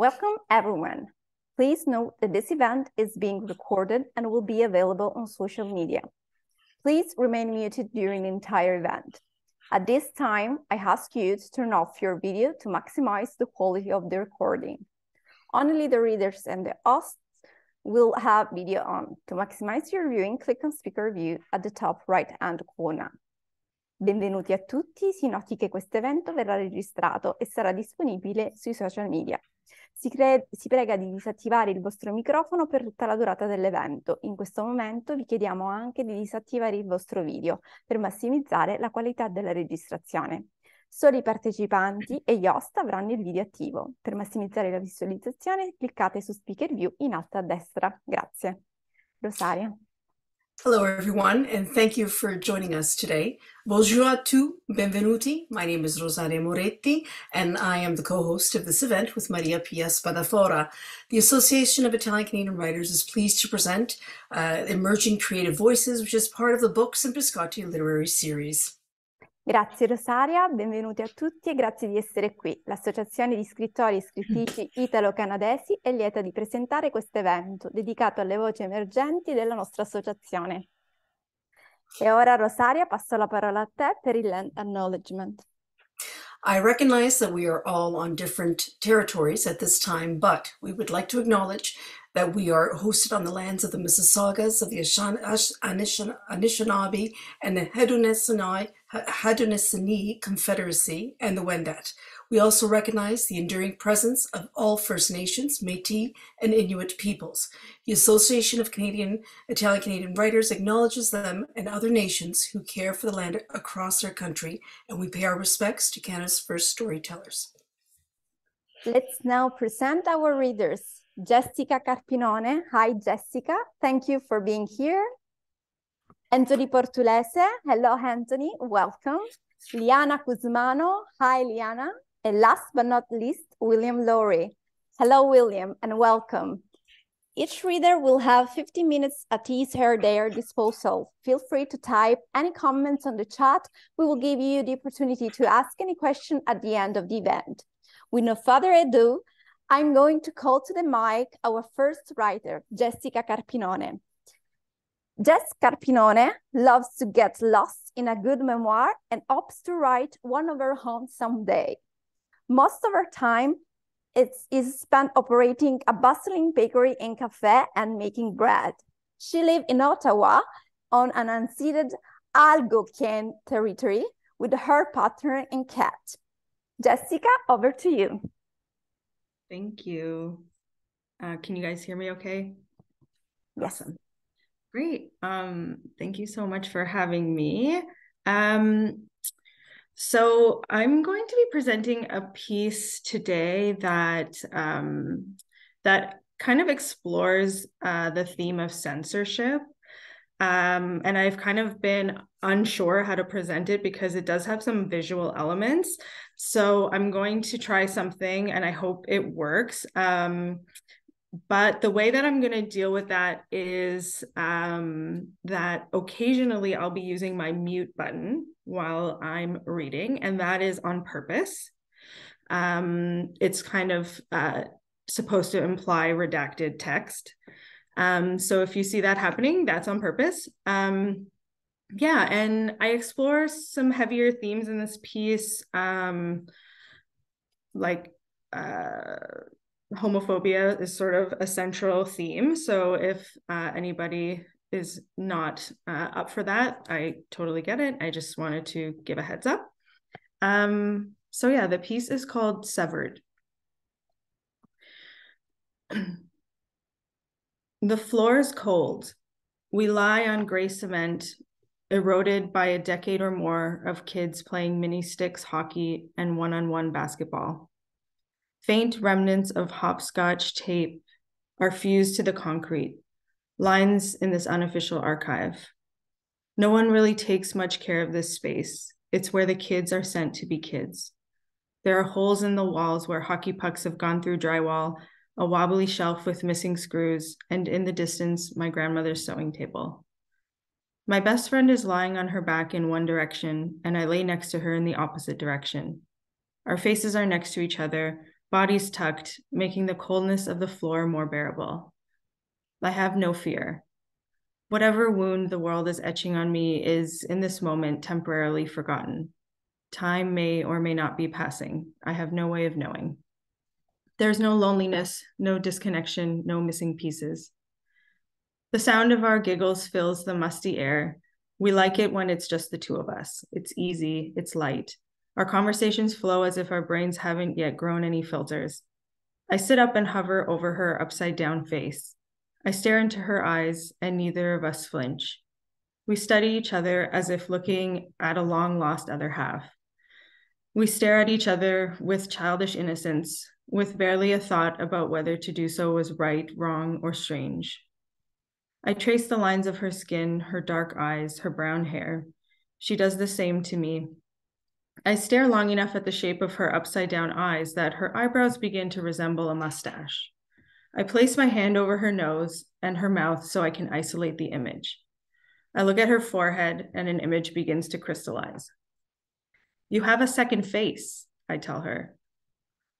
Welcome everyone. Please note that this event is being recorded and will be available on social media. Please remain muted during the entire event. At this time, I ask you to turn off your video to maximize the quality of the recording. Only the readers and the hosts will have video on. To maximize your viewing, click on speaker view at the top right-hand corner. Benvenuti a tutti, si noti che questo evento verrà registrato e sarà disponibile sui social media. Si prega di disattivare il vostro microfono per tutta la durata dell'evento. In questo momento vi chiediamo anche di disattivare il vostro video per massimizzare la qualità della registrazione. Solo i partecipanti e gli host avranno il video attivo. Per massimizzare la visualizzazione, cliccate su Speaker View in alto a destra. Grazie. Rosaria. Hello, everyone, and thank you for joining us today. Bonjour à tous, benvenuti. My name is Rosaria Moretti, and I am the co-host of this event with Maria Pia Spadafora. The Association of Italian Canadian Writers is pleased to present Emerging Creative Voices, which is part of the Books and Biscotti literary series. Grazie Rosaria, benvenuti a tutti e grazie di essere qui. L'Associazione di Scrittori e Scrittrici Italo-Canadesi è lieta di presentare questo evento dedicato alle voci emergenti della nostra associazione. E ora Rosaria, passo la parola a te per il land acknowledgement. I recognize that we are all on different territories at this time, but we would like to acknowledge that we are hosted on the lands of the Mississaugas, of the Anishinaabe, and the Haudenosaunee Confederacy, and the Wendat. We also recognize the enduring presence of all First Nations, Métis, and Inuit peoples. The Association of Italian Canadian Writers acknowledges them and other nations who care for the land across our country, and we pay our respects to Canada's first storytellers. Let's now present our readers. Jessica Carpinone. Hi, Jessica. Thank you for being here. Anthony Portulese. Hello, Anthony. Welcome. Liana Cusmano. Hi, Liana. And last but not least, William Lawrie. Hello, William, and welcome. Each reader will have 15 minutes at his or their disposal. Feel free to type any comments on the chat. We will give you the opportunity to ask any question at the end of the event. With no further ado, I'm going to call to the mic our first writer, Jessica Carpinone. Jess Carpinone loves to get lost in a good memoir and hopes to write one of her own someday. Most of her time is spent operating a bustling bakery and cafe and making bread. She lives in Ottawa on an unceded Algonquin territory with her partner and cat. Jessica, over to you. Thank you. Can you guys hear me okay? Yes. Awesome. Great. Thank you so much for having me. So I'm going to be presenting a piece today that that kind of explores the theme of censorship. And I've kind of been unsure how to present it because it does have some visual elements. So I'm going to try something and I hope it works. But the way that I'm going to deal with that is that occasionally I'll be using my mute button while I'm reading, and that is on purpose. It's kind of supposed to imply redacted text. So if you see that happening, that's on purpose. Yeah, and I explore some heavier themes in this piece, like homophobia is sort of a central theme. So if anybody is not up for that, I totally get it. I just wanted to give a heads up. So yeah, the piece is called Severed. The floor is cold. We lie on gray cement, eroded by a decade or more of kids playing mini sticks hockey and one-on-one basketball. Faint remnants of hopscotch tape are fused to the concrete, lines in this unofficial archive. No one really takes much care of this space. It's where the kids are sent to be kids. There are holes in the walls where hockey pucks have gone through drywall, a wobbly shelf with missing screws, and in the distance, my grandmother's sewing table. My best friend is lying on her back in one direction, and I lay next to her in the opposite direction. Our faces are next to each other, bodies tucked, making the coldness of the floor more bearable. I have no fear. Whatever wound the world is etching on me is, in this moment, temporarily forgotten. Time may or may not be passing. I have no way of knowing. There's no loneliness, no disconnection, no missing pieces. The sound of our giggles fills the musty air. We like it when it's just the two of us. It's easy, it's light. Our conversations flow as if our brains haven't yet grown any filters. I sit up and hover over her upside-down face. I stare into her eyes, and neither of us flinch. We study each other as if looking at a long-lost other half. We stare at each other with childish innocence, with barely a thought about whether to do so was right, wrong, or strange. I trace the lines of her skin, her dark eyes, her brown hair. She does the same to me. I stare long enough at the shape of her upside-down eyes that her eyebrows begin to resemble a mustache. I place my hand over her nose and her mouth so I can isolate the image. I look at her forehead and an image begins to crystallize. You have a second face, I tell her.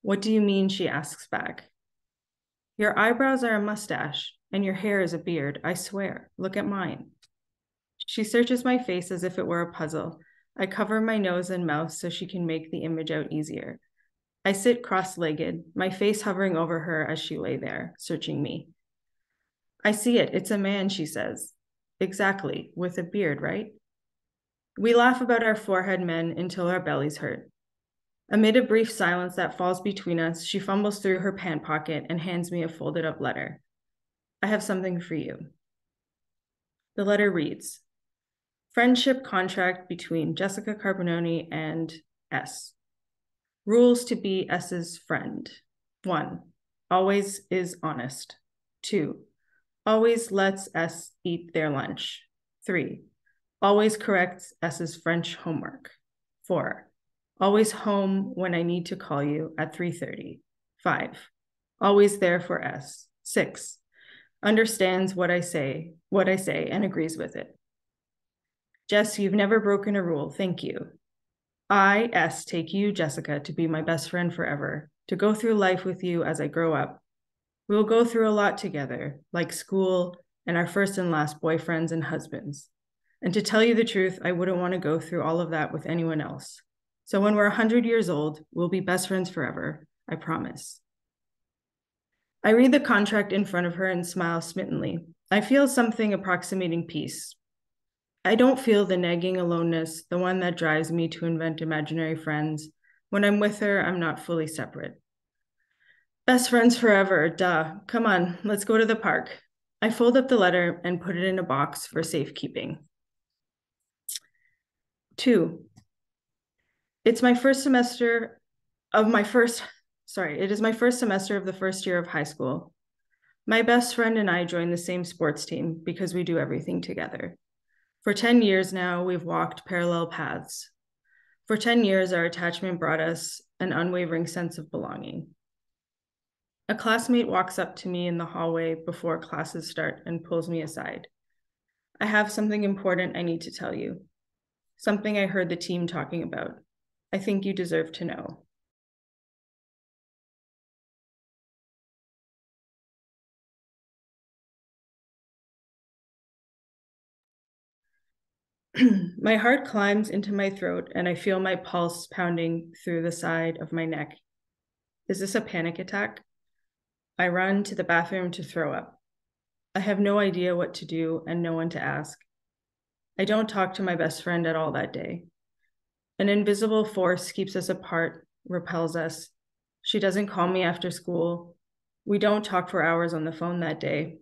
What do you mean, she asks back. Your eyebrows are a mustache and your hair is a beard, I swear. Look at mine. She searches my face as if it were a puzzle. I cover my nose and mouth so she can make the image out easier. I sit cross-legged, my face hovering over her as she lay there, searching me. I see it, it's a man, she says. Exactly, with a beard, right? We laugh about our forehead men until our bellies hurt. Amid a brief silence that falls between us, she fumbles through her pant pocket and hands me a folded up letter. I have something for you. The letter reads, Friendship contract between Jessica Carpinone and S. Rules to be S's friend. 1. Always is honest. 2. Always lets S eat their lunch. 3. Always corrects S's French homework. 4. Always home when I need to call you at 3:30. 5. Always there for S. 6. Understands what I say and agrees with it. Jess, you've never broken a rule. Thank you. I, S, take you, Jessica, to be my best friend forever, to go through life with you as I grow up. We will go through a lot together, like school and our first and last boyfriends and husbands. And to tell you the truth, I wouldn't want to go through all of that with anyone else. So when we're 100 years old, we'll be best friends forever, I promise. I read the contract in front of her and smile smittenly. I feel something approximating peace. I don't feel the nagging aloneness, the one that drives me to invent imaginary friends. When I'm with her, I'm not fully separate. Best friends forever, duh. Come on, let's go to the park. I fold up the letter and put it in a box for safekeeping. 2. It is my first semester of the first year of high school. My best friend and I joined the same sports team because we do everything together. For 10 years now, we've walked parallel paths. For 10 years, our attachment brought us an unwavering sense of belonging. A classmate walks up to me in the hallway before classes start and pulls me aside. I have something important I need to tell you. Something I heard the team talking about. I think you deserve to know. My heart climbs into my throat and I feel my pulse pounding through the side of my neck. Is this a panic attack? I run to the bathroom to throw up. I have no idea what to do and no one to ask. I don't talk to my best friend at all that day. An invisible force keeps us apart, repels us. She doesn't call me after school. We don't talk for hours on the phone that day.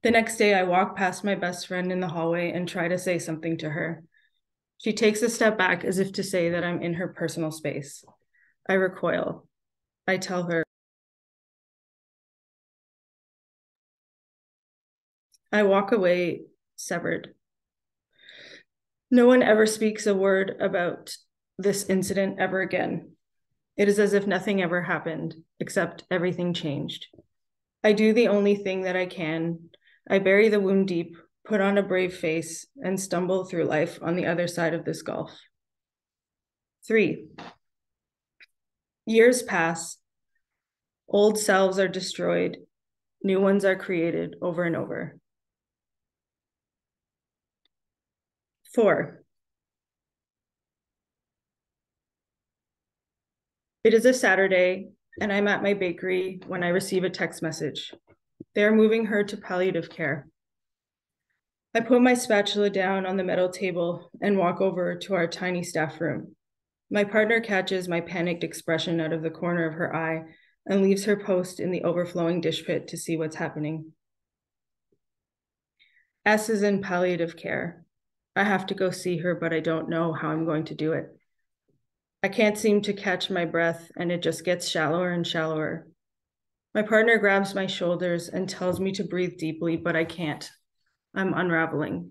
The next day, I walk past my best friend in the hallway and try to say something to her. She takes a step back as if to say that I'm in her personal space. I recoil. I tell her. I walk away, severed. No one ever speaks a word about this incident ever again. It is as if nothing ever happened, except everything changed. I do the only thing that I can. I bury the wound deep, put on a brave face, and stumble through life on the other side of this gulf. 3. Years pass, Old selves are destroyed. New ones are created over and over. 4. It is a Saturday, and I'm at my bakery when I receive a text message. They are moving her to palliative care. I put my spatula down on the metal table and walk over to our tiny staff room. My partner catches my panicked expression out of the corner of her eye and leaves her post in the overflowing dish pit to see what's happening. S is in palliative care. I have to go see her, but I don't know how I'm going to do it. I can't seem to catch my breath, and it just gets shallower and shallower. My partner grabs my shoulders and tells me to breathe deeply, but I can't. I'm unraveling.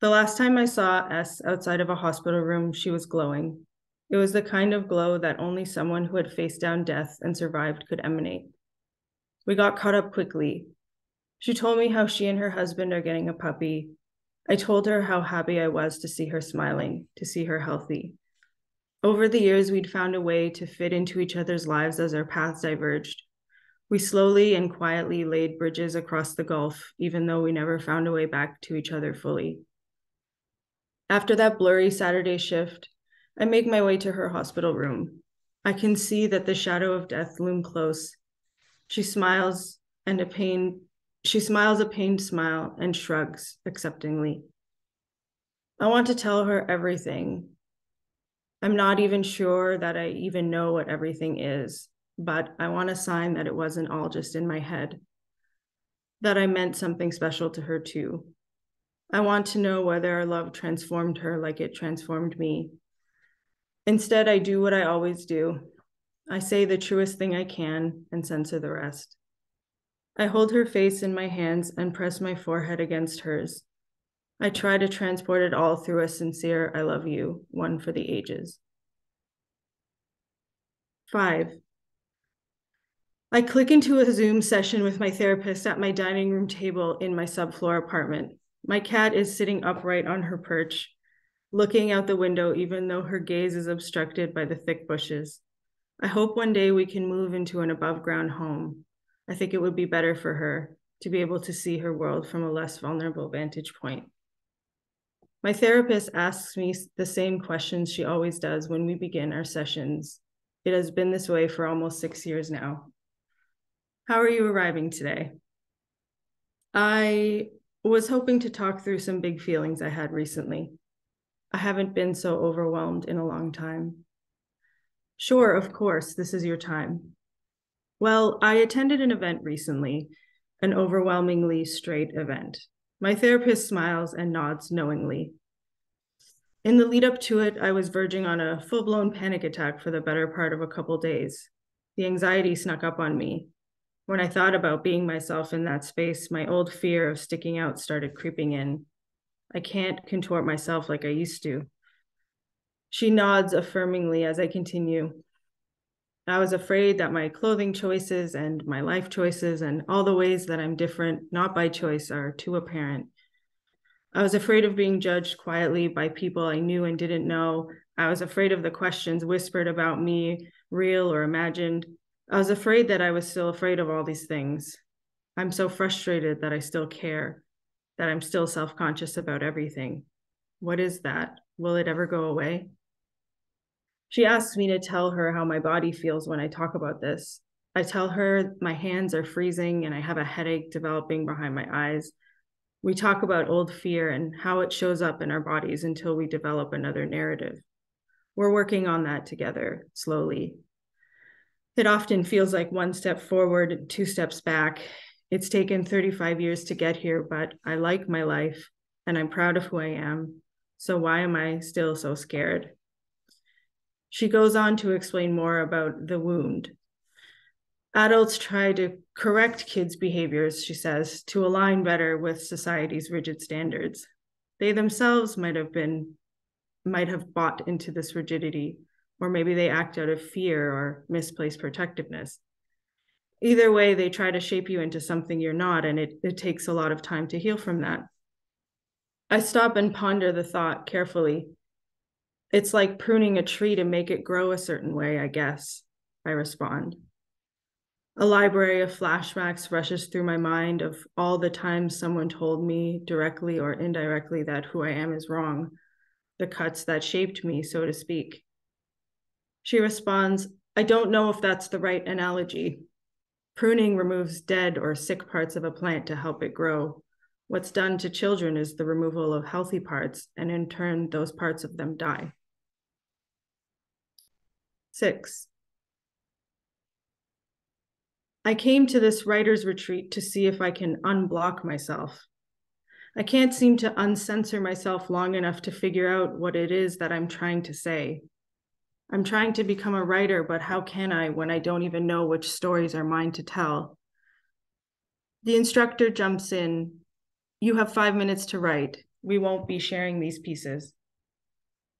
The last time I saw S outside of a hospital room, she was glowing. It was the kind of glow that only someone who had faced down death and survived could emanate. We got caught up quickly. She told me how she and her husband are getting a puppy. I told her how happy I was to see her smiling, to see her healthy. Over the years, we'd found a way to fit into each other's lives as our paths diverged. We slowly and quietly laid bridges across the gulf, even though we never found a way back to each other fully. After that blurry Saturday shift, I make my way to her hospital room. I can see that the shadow of death loomed close. She smiles a pained smile and shrugs acceptingly. I want to tell her everything. I'm not even sure that I even know what everything is, but I want a sign that it wasn't all just in my head, that I meant something special to her too. I want to know whether our love transformed her like it transformed me. Instead, I do what I always do. I say the truest thing I can and censor the rest. I hold her face in my hands and press my forehead against hers. I try to transport it all through a sincere I love you, one for the ages. 5. I click into a Zoom session with my therapist at my dining room table in my subfloor apartment. My cat is sitting upright on her perch, looking out the window even though her gaze is obstructed by the thick bushes. I hope one day we can move into an above-ground home. I think it would be better for her to be able to see her world from a less vulnerable vantage point. My therapist asks me the same questions she always does when we begin our sessions. It has been this way for almost 6 years now. How are you arriving today? I was hoping to talk through some big feelings I had recently. I haven't been so overwhelmed in a long time. Sure, of course, this is your time. Well, I attended an event recently, an overwhelmingly straight event. My therapist smiles and nods knowingly. In the lead up to it, I was verging on a full-blown panic attack for the better part of a couple days. The anxiety snuck up on me. When I thought about being myself in that space, my old fear of sticking out started creeping in. I can't contort myself like I used to. She nods affirmingly as I continue. I was afraid that my clothing choices and my life choices and all the ways that I'm different, not by choice, are too apparent. I was afraid of being judged quietly by people I knew and didn't know. I was afraid of the questions whispered about me, real or imagined. I was afraid that I was still afraid of all these things. I'm so frustrated that I still care, that I'm still self-conscious about everything. What is that? Will it ever go away? She asks me to tell her how my body feels when I talk about this. I tell her my hands are freezing and I have a headache developing behind my eyes. We talk about old fear and how it shows up in our bodies until we develop another narrative. We're working on that together, slowly. It often feels like one step forward, 2 steps back. It's taken 35 years to get here, but I like my life and I'm proud of who I am. So why am I still so scared? She goes on to explain more about the wound. Adults try to correct kids' behaviors, she says, to align better with society's rigid standards. They themselves might have bought into this rigidity, or maybe they act out of fear or misplaced protectiveness. Either way, they try to shape you into something you're not, and it takes a lot of time to heal from that. I stop and ponder the thought carefully. It's like pruning a tree to make it grow a certain way, I guess, I respond. A library of flashbacks rushes through my mind of all the times someone told me directly or indirectly that who I am is wrong, the cuts that shaped me, so to speak. She responds, I don't know if that's the right analogy. Pruning removes dead or sick parts of a plant to help it grow. What's done to children is the removal of healthy parts, and in turn, those parts of them die. 6. I came to this writer's retreat to see if I can unblock myself. I can't seem to uncensor myself long enough to figure out what it is that I'm trying to say. I'm trying to become a writer, but how can I when I don't even know which stories are mine to tell? The instructor jumps in. You have 5 minutes to write. We won't be sharing these pieces.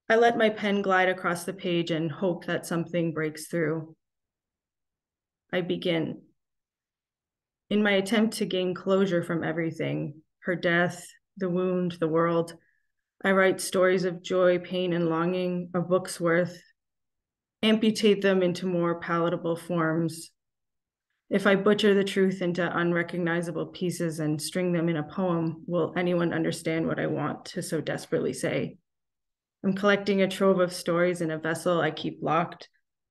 I let my pen glide across the page and hope that something breaks through. I begin. In my attempt to gain closure from everything, her death, the wound, the world, I write stories of joy, pain, and longing, a book's worth, amputate them into more palatable forms. If I butcher the truth into unrecognizable pieces and string them in a poem, will anyone understand what I want to so desperately say? I'm collecting a trove of stories in a vessel I keep locked.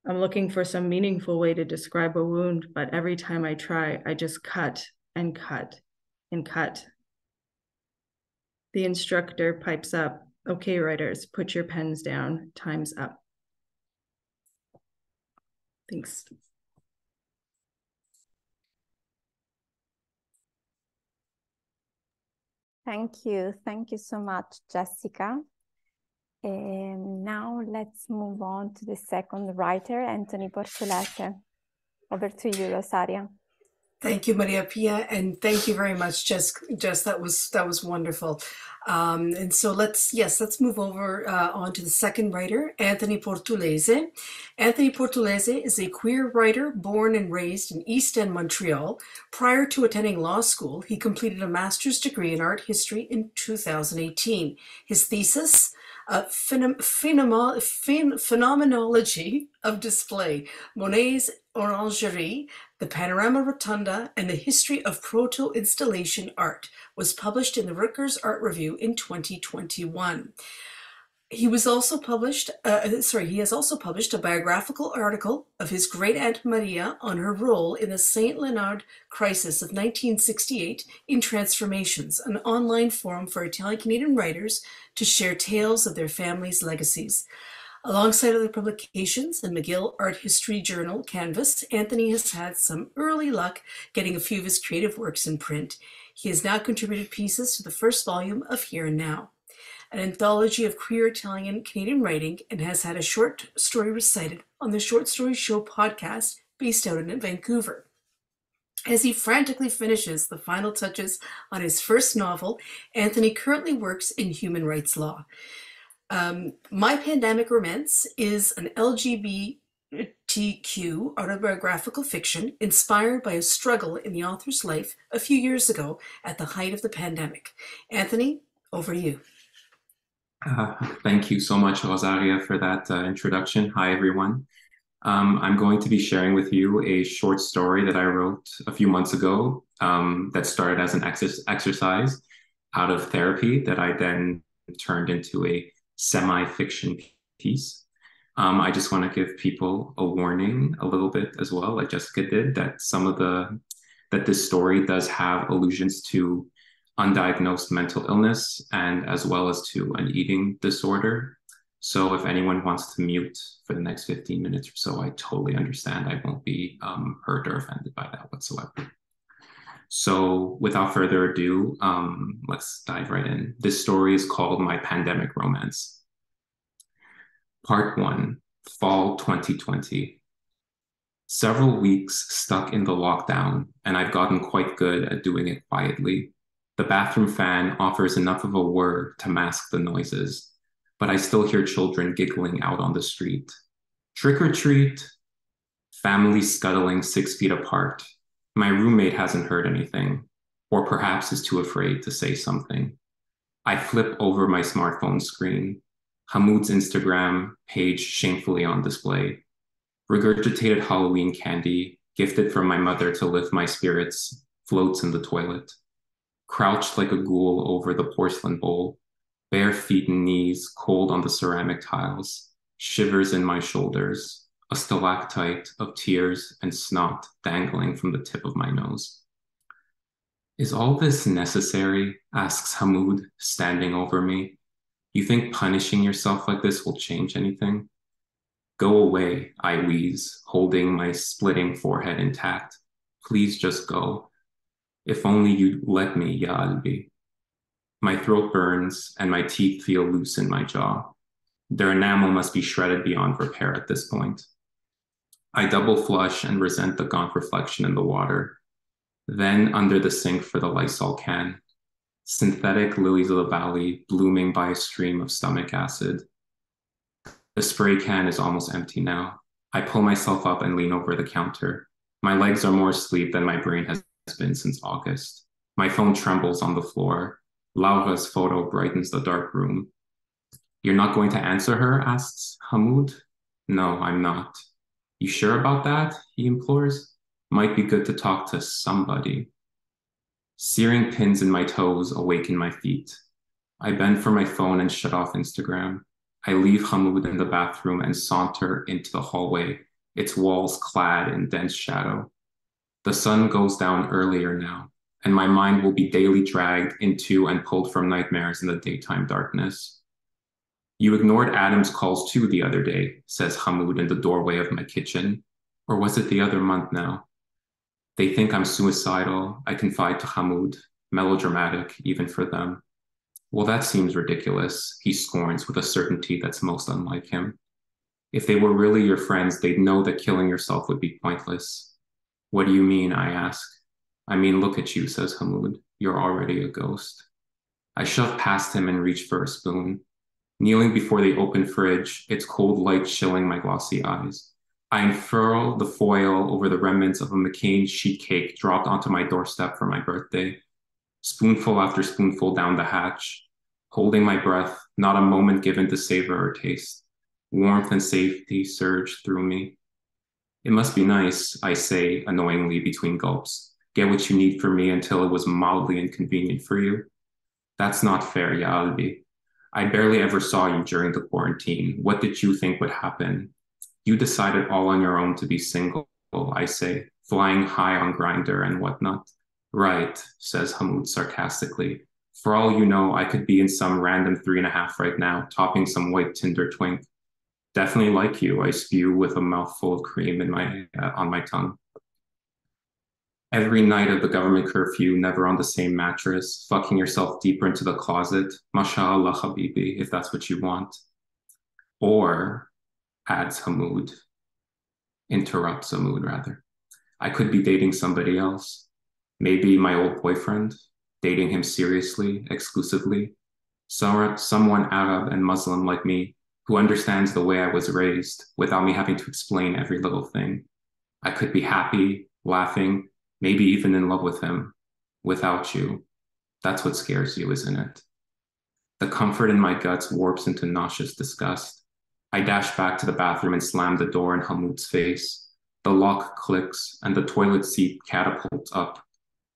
I'm looking for some meaningful way to describe a wound, but every time I try, I just cut and cut and cut. The instructor pipes up, okay, writers, put your pens down, time's up. Thanks. Thank you. Thank you so much, Jessica. And now let's move on to the second writer, Anthony Portulese. Over to you, Rosaria. Thank you, Maria Pia, and thank you very much, Jess. That was wonderful. And so let's move over on to the second writer, Anthony Portulese. Anthony Portulese is a queer writer born and raised in East End, Montreal. Prior to attending law school, he completed a master's degree in art history in 2018. His thesis, Phenomenology of Display, Monet's Orangerie, the Panorama Rotunda, and the History of Proto-Installation Art, was published in the Rutgers Art Review in 2021. He has also published a biographical article of his great aunt Maria on her role in the Saint Leonard crisis of 1968 in Transformations, an online forum for Italian-Canadian writers to share tales of their families' legacies. Alongside other publications in McGill Art History Journal, Canvas, Anthony has had some early luck getting a few of his creative works in print. He has now contributed pieces to the first volume of Here and Now, an anthology of queer Italian-Canadian writing, and has had a short story recited on the Short Story Show podcast based out in Vancouver. As he frantically finishes the final touches on his first novel, Anthony currently works in human rights law. My Pandemic Romance is an LGBTQ autobiographical fiction inspired by a struggle in the author's life a few years ago at the height of the pandemic. Anthony, over to you. Thank you so much, Rosaria, for that introduction. Hi, everyone. I'm going to be sharing with you a short story that I wrote a few months ago that started as an exercise out of therapy that I then turned into a semi-fiction piece. I just want to give people a warning a little bit as well, like Jessica did, that that this story does have allusions to undiagnosed mental illness and as well as to an eating disorder. So if anyone wants to mute for the next 15 minutes or so, I totally understand. I won't be hurt or offended by that whatsoever. So without further ado, let's dive right in. This story is called My Pandemic Romance. Part 1, Fall 2020. Several weeks stuck in the lockdown, and I've gotten quite good at doing it quietly. The bathroom fan offers enough of a whir to mask the noises, but I still hear children giggling out on the street. Trick or treat, families scuttling 6 feet apart. My roommate hasn't heard anything, or perhaps is too afraid to say something. I flip over my smartphone screen. Hamoud's Instagram page shamefully on display. Regurgitated Halloween candy gifted from my mother to lift my spirits, floats in the toilet. Crouched like a ghoul over the porcelain bowl, bare feet and knees cold on the ceramic tiles, shivers in my shoulders, a stalactite of tears and snot dangling from the tip of my nose. Is all this necessary? Asks Hamoud, standing over me. You think punishing yourself like this will change anything? Go away, I wheeze, holding my splitting forehead intact. Please just go. If only you'd let me, Ya Albi. My throat burns and my teeth feel loose in my jaw. Their enamel must be shredded beyond repair at this point. I double flush and resent the gaunt reflection in the water. Then under the sink for the Lysol can. Synthetic lilies of the valley blooming by a stream of stomach acid. The spray can is almost empty now. I pull myself up and lean over the counter. My legs are more asleep than my brain has been since August. My phone trembles on the floor. Laura's photo brightens the dark room. You're not going to answer her? Asks Hamoud. No, I'm not. You sure about that? He implores. Might be good to talk to somebody. Searing pins in my toes awaken my feet. I bend for my phone and shut off Instagram. I leave Hamoud in the bathroom and saunter into the hallway, its walls clad in dense shadow. The sun goes down earlier now, and my mind will be daily dragged into and pulled from nightmares in the daytime darkness. You ignored Adam's calls too the other day, says Hamoud in the doorway of my kitchen. Or was it the other month now? They think I'm suicidal, I confide to Hamoud, melodramatic even for them. Well, that seems ridiculous, he scorns with a certainty that's most unlike him. If they were really your friends, they'd know that killing yourself would be pointless. What do you mean, I ask. I mean, look at you, says Hamoud. You're already a ghost. I shove past him and reach for a spoon. Kneeling before the open fridge, its cold light chilling my glossy eyes. I unfurl the foil over the remnants of a McCain sheet cake dropped onto my doorstep for my birthday. Spoonful after spoonful down the hatch, holding my breath, not a moment given to savor or taste. Warmth and safety surge through me. It must be nice, I say annoyingly between gulps. Get what you need from me until it was mildly inconvenient for you. That's not fair, Ya Albi. I barely ever saw you during the quarantine. What did you think would happen? You decided all on your own to be single, I say, flying high on Grindr and whatnot. Right, says Hamoud sarcastically. For all you know, I could be in some random 3.5 right now, topping some white Tinder twink. Definitely like you, I spew with a mouthful of cream in on my tongue. Every night of the government curfew, never on the same mattress, fucking yourself deeper into the closet. Mashallah, habibi, if that's what you want. Or, adds Hamoud, interrupts Hamoud rather. I could be dating somebody else. Maybe my old boyfriend, dating him seriously, exclusively. Someone Arab and Muslim like me, who understands the way I was raised without me having to explain every little thing. I could be happy, laughing, maybe even in love with him, without you. That's what scares you, isn't it? The comfort in my guts warps into nauseous disgust. I dash back to the bathroom and slam the door in Hamoud's face. The lock clicks and the toilet seat catapults up.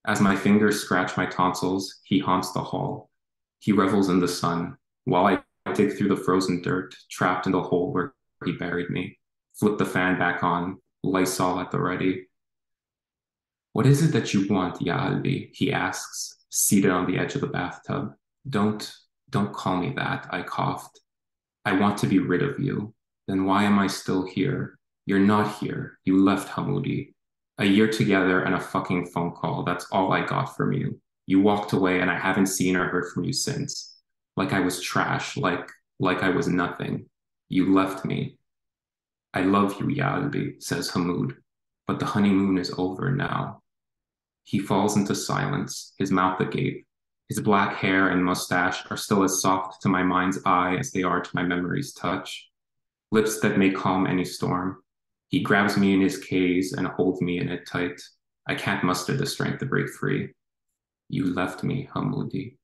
As my fingers scratch my tonsils, he haunts the hall. He revels in the sun, while I dig through the frozen dirt, trapped in the hole where he buried me. Flip the fan back on, Lysol at the ready. What is it that you want, Ya Albi? He asks, seated on the edge of the bathtub. Don't call me that, I coughed. I want to be rid of you. Then why am I still here? You're not here. You left, Hamoudi. A year together and a fucking phone call. That's all I got from you. You walked away and I haven't seen or heard from you since. Like I was trash, like I was nothing. You left me. I love you, Ya Albi, says Hamoud, but the honeymoon is over now. He falls into silence, his mouth agape. His black hair and mustache are still as soft to my mind's eye as they are to my memory's touch. Lips that may calm any storm. He grabs me in his cage and holds me in it tight. I can't muster the strength to break free. You left me, Hamoudi.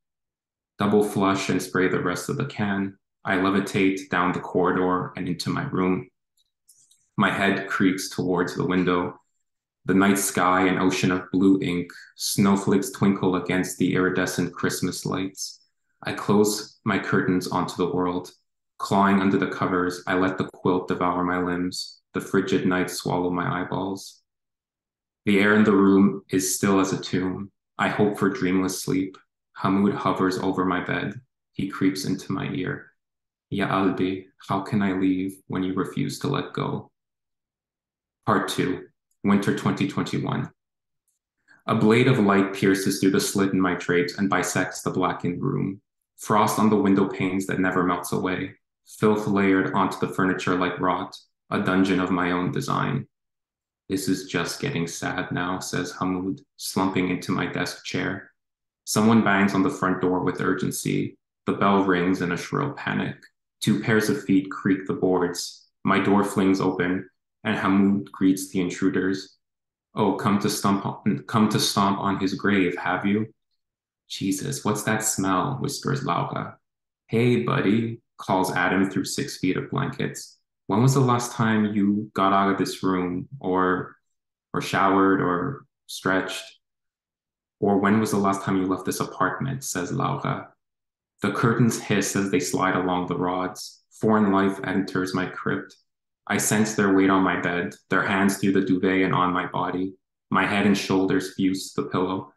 Double flush and spray the rest of the can. I levitate down the corridor and into my room. My head creaks towards the window. The night sky, an ocean of blue ink, snowflakes twinkle against the iridescent Christmas lights. I close my curtains onto the world. Clawing under the covers, I let the quilt devour my limbs, the frigid night swallow my eyeballs. The air in the room is still as a tomb. I hope for dreamless sleep. Hamoud hovers over my bed. He creeps into my ear. Ya Albi, how can I leave when you refuse to let go? Part 2, Winter 2021. A blade of light pierces through the slit in my drapes and bisects the blackened room. Frost on the window panes that never melts away. Filth layered onto the furniture like rot, a dungeon of my own design. This is just getting sad now, says Hamoud, slumping into my desk chair. Someone bangs on the front door with urgency. The bell rings in a shrill panic. 2 pairs of feet creak the boards. My door flings open, and Hamoud greets the intruders. Oh, come to stomp on his grave, have you? Jesus, what's that smell? Whispers Laura. Hey, buddy, calls Adam through 6 feet of blankets. When was the last time you got out of this room, or showered, or stretched? Or when was the last time you left this apartment, says Laura. The curtains hiss as they slide along the rods. Foreign life enters my crypt. I sense their weight on my bed, their hands through the duvet and on my body. My head and shoulders fuse to the pillow.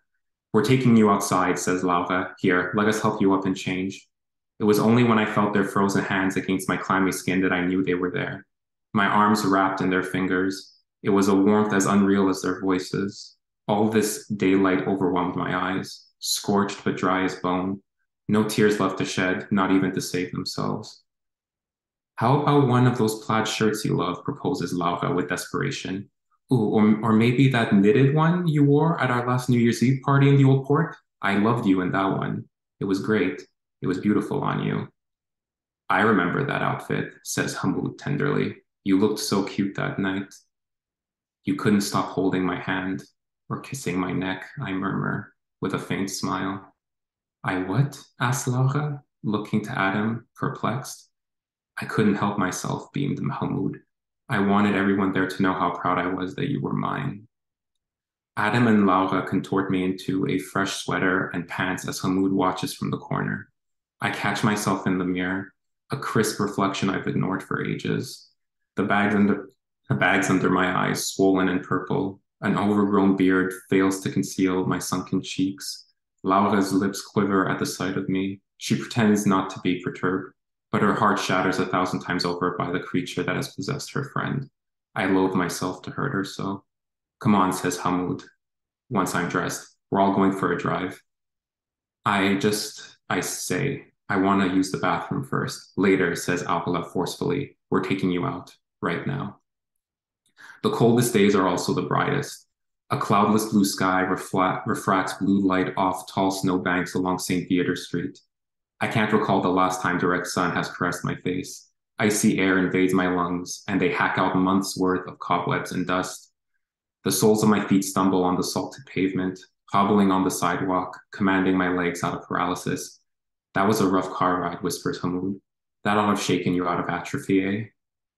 We're taking you outside, says Laura. Here, let us help you up and change. It was only when I felt their frozen hands against my clammy skin that I knew they were there. My arms wrapped in their fingers. It was a warmth as unreal as their voices. All this daylight overwhelmed my eyes, scorched but dry as bone. No tears left to shed, not even to save themselves. How about one of those plaid shirts you love, proposes Laura with desperation. Ooh, or maybe that knitted one you wore at our last New Year's Eve party in the old port? I loved you in that one. It was great. It was beautiful on you. I remember that outfit, says Hamoud tenderly. You looked so cute that night. You couldn't stop holding my hand or kissing my neck, I murmur, with a faint smile. I what? Asked Laura, looking to Adam, perplexed. I couldn't help myself, beamed Hamoud. I wanted everyone there to know how proud I was that you were mine. Adam and Laura contort me into a fresh sweater and pants as Hamoud watches from the corner. I catch myself in the mirror, a crisp reflection I've ignored for ages. The bags under my eyes, swollen and purple. An overgrown beard fails to conceal my sunken cheeks. Laura's lips quiver at the sight of me. She pretends not to be perturbed, but her heart shatters 1,000 times over by the creature that has possessed her friend. I loathe myself to hurt her so. Come on, says Hamoud. Once I'm dressed, we're all going for a drive. I say, I want to use the bathroom first. Later, says Alpala forcefully. We're taking you out, right now. The coldest days are also the brightest. A cloudless blue sky refracts blue light off tall snowbanks along St. Theodore Street. I can't recall the last time direct sun has caressed my face. Icy air invades my lungs, and they hack out months' worth of cobwebs and dust. The soles of my feet stumble on the salted pavement, hobbling on the sidewalk, commanding my legs out of paralysis. That was a rough car ride, whispers Hamoud. That ought to have shaken you out of atrophy, eh?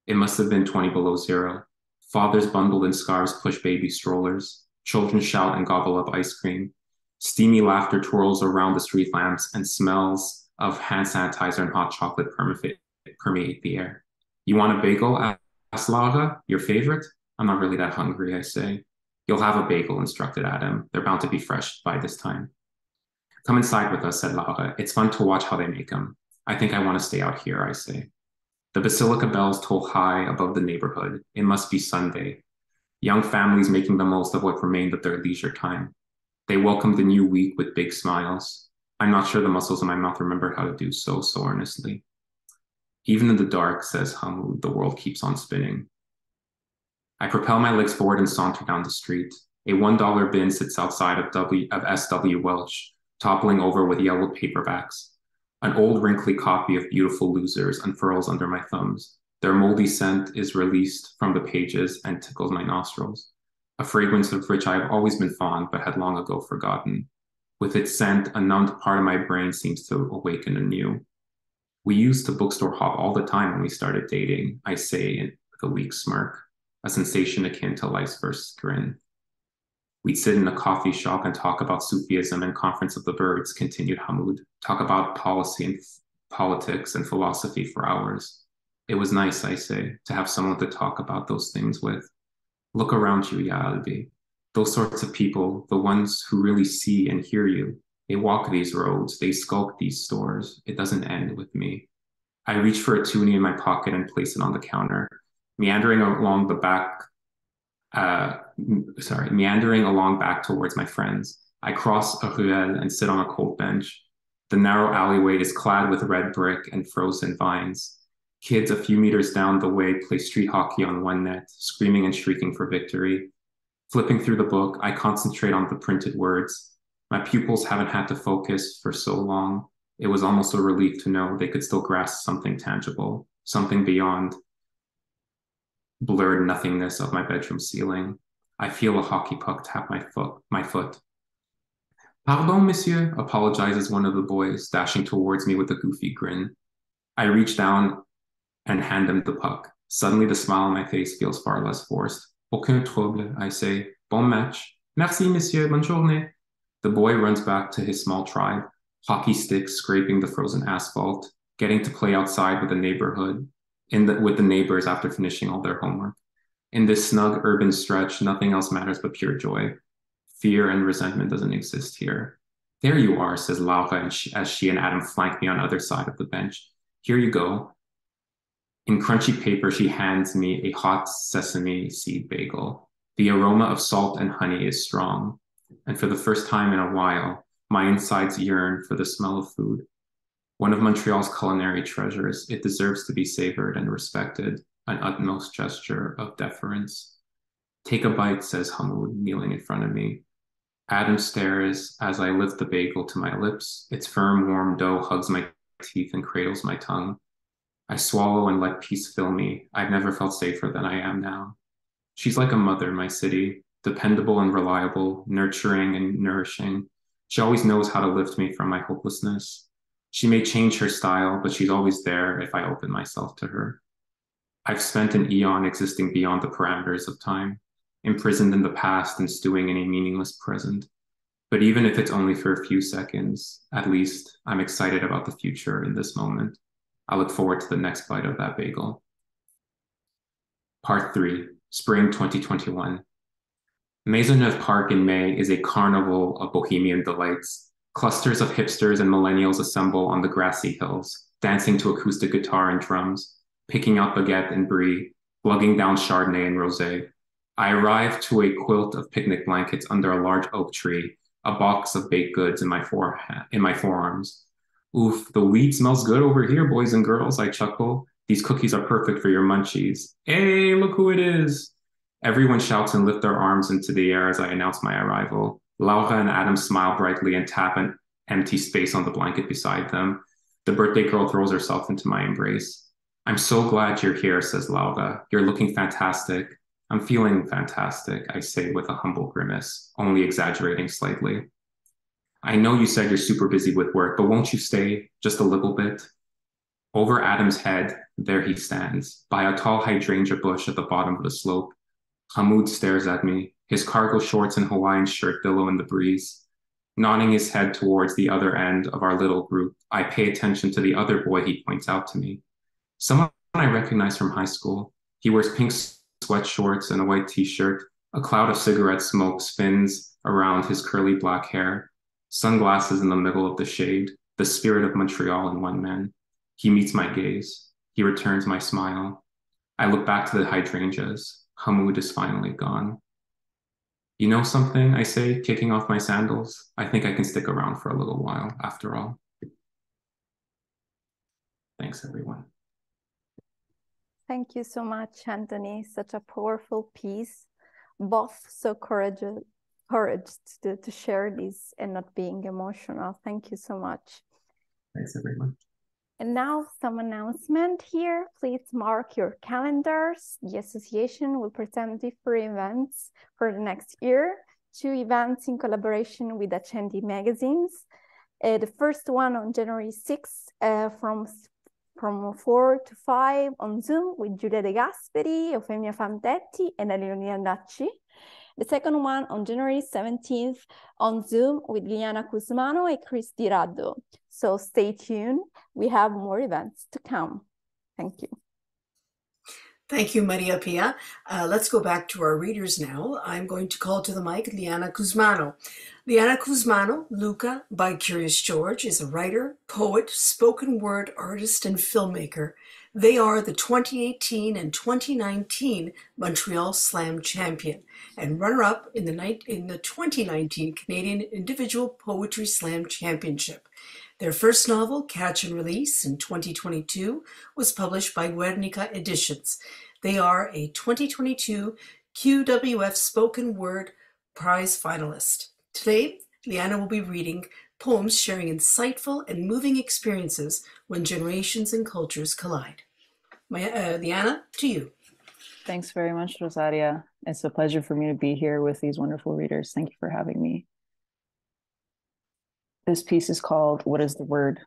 It must have been 20 below zero. Fathers bundled in scarves push baby strollers. Children shout and gobble up ice cream. Steamy laughter twirls around the street lamps, and smells of hand sanitizer and hot chocolate permeate the air. You want a bagel? Asks Laura. Your favorite? I'm not really that hungry, I say. You'll have a bagel, instructed Adam. They're bound to be fresh by this time. Come inside with us, said Laura. It's fun to watch how they make them. I think I want to stay out here, I say. The basilica bells toll high above the neighborhood. It must be Sunday. Young families making the most of what remained of their leisure time. They welcomed the new week with big smiles. I'm not sure the muscles in my mouth remember how to do so earnestly. Even in the dark, says Hamoud, the world keeps on spinning. I propel my legs forward and saunter down the street. A $1 bin sits outside of S.W. Welch, toppling over with yellowed paperbacks. An old wrinkly copy of Beautiful Losers unfurls under my thumbs. Their moldy scent is released from the pages and tickles my nostrils, a fragrance of which I have always been fond but had long ago forgotten. With its scent, a numbed part of my brain seems to awaken anew. We used to bookstore hop all the time when we started dating, I say with a weak smirk, a sensation akin to life's first grin. We'd sit in a coffee shop and talk about Sufism and Conference of the Birds, continued Hamoud. Talk about policy and politics and philosophy for hours. It was nice, I say, to have someone to talk about those things with. Look around you, Ya Albi. Those sorts of people, the ones who really see and hear you, they walk these roads, they skulk these stores. It doesn't end with me. I reach for a toonie in my pocket and place it on the counter. Meandering along back towards my friends. I cross a ruelle and sit on a cold bench. The narrow alleyway is clad with red brick and frozen vines. Kids a few meters down the way play street hockey on one net, screaming and shrieking for victory. Flipping through the book, I concentrate on the printed words. My pupils haven't had to focus for so long. It was almost a relief to know they could still grasp something tangible, something beyond blurred nothingness of my bedroom ceiling. I feel a hockey puck tap my foot. Pardon, monsieur, apologizes one of the boys, dashing towards me with a goofy grin. I reach down and hand him the puck. Suddenly, the smile on my face feels far less forced. Aucun trouble, I say. Bon match. Merci, monsieur. Bonne journée. The boy runs back to his small tribe, hockey sticks scraping the frozen asphalt, getting to play outside with the neighbors after finishing all their homework. In this snug urban stretch, nothing else matters but pure joy. Fear and resentment doesn't exist here. There you are, says Lawrie, as she and Adam flank me on the other side of the bench. Here you go. In crunchy paper, she hands me a hot sesame seed bagel. The aroma of salt and honey is strong, and for the first time in a while, my insides yearn for the smell of food. One of Montreal's culinary treasures, it deserves to be savored and respected, an utmost gesture of deference. Take a bite, says Hamoud, kneeling in front of me. Adam stares as I lift the bagel to my lips. Its firm, warm dough hugs my teeth and cradles my tongue. I swallow and let peace fill me. I've never felt safer than I am now. She's like a mother, my city, dependable and reliable, nurturing and nourishing. She always knows how to lift me from my hopelessness. She may change her style, but she's always there if I open myself to her. I've spent an eon existing beyond the parameters of time, imprisoned in the past and stewing in a meaningless present. But even if it's only for a few seconds, at least I'm excited about the future in this moment. I look forward to the next bite of that bagel. Part 3, Spring 2021. Maisonneuve Park in May is a carnival of bohemian delights. Clusters of hipsters and millennials assemble on the grassy hills, dancing to acoustic guitar and drums, picking out baguette and brie, lugging down Chardonnay and rosé. I arrive to a quilt of picnic blankets under a large oak tree, a box of baked goods in my forearms. Oof, the weed smells good over here, boys and girls, I chuckle. These cookies are perfect for your munchies. Hey, look who it is. Everyone shouts and lifts their arms into the air as I announce my arrival. Laura and Adam smile brightly and tap an empty space on the blanket beside them. The birthday girl throws herself into my embrace. I'm so glad you're here, says Laura. You're looking fantastic. I'm feeling fantastic, I say with a humble grimace, only exaggerating slightly. I know you said you're super busy with work, but won't you stay just a little bit? Over Adam's head, there he stands, by a tall hydrangea bush at the bottom of the slope. Hamoud stares at me, his cargo shorts and Hawaiian shirt billow in the breeze. Nodding his head towards the other end of our little group, I pay attention to the other boy he points out to me. Someone I recognize from high school. He wears pink sweat shorts and a white t-shirt. A cloud of cigarette smoke spins around his curly black hair. Sunglasses in the middle of the shade, the spirit of Montreal in one man. He meets my gaze. He returns my smile. I look back to the hydrangeas. Hamoud is finally gone. You know something, I say, kicking off my sandals? I think I can stick around for a little while, after all. Thanks, everyone. Thank you so much, Anthony. Such a powerful piece. Both so courageous to share this and not being emotional. Thank you so much. Thanks, everyone. And now some announcement here. Please mark your calendars. The association will present different events for the next year. 2 events in collaboration with Accenti magazines. The first one on January 6th from 4 to 5 on Zoom with Giulia De Gasperi, Eufemia Fantetti, and Leonida Nacci. The second one on January 17th on Zoom with Liana Cusmano and Chris Di Raddo. So stay tuned. We have more events to come. Thank you. Thank you, Maria Pia. Let's go back to our readers now. I'm going to call to the mic Liana Cusmano. Liana Cusmano, Luca by Curious George, is a writer, poet, spoken word artist, and filmmaker. They are the 2018 and 2019 Montreal Slam champion and runner-up in the 2019 Canadian Individual Poetry Slam Championship. Their first novel, Catch and Release, in 2022, was published by Guernica Editions. They are a 2022 QWF Spoken Word Prize finalist. Today, Liana will be reading poems sharing insightful and moving experiences when generations and cultures collide. Liana, to you. Thanks very much, Rosaria. It's a pleasure for me to be here with these wonderful readers. Thank you for having me. This piece is called, What is the Word?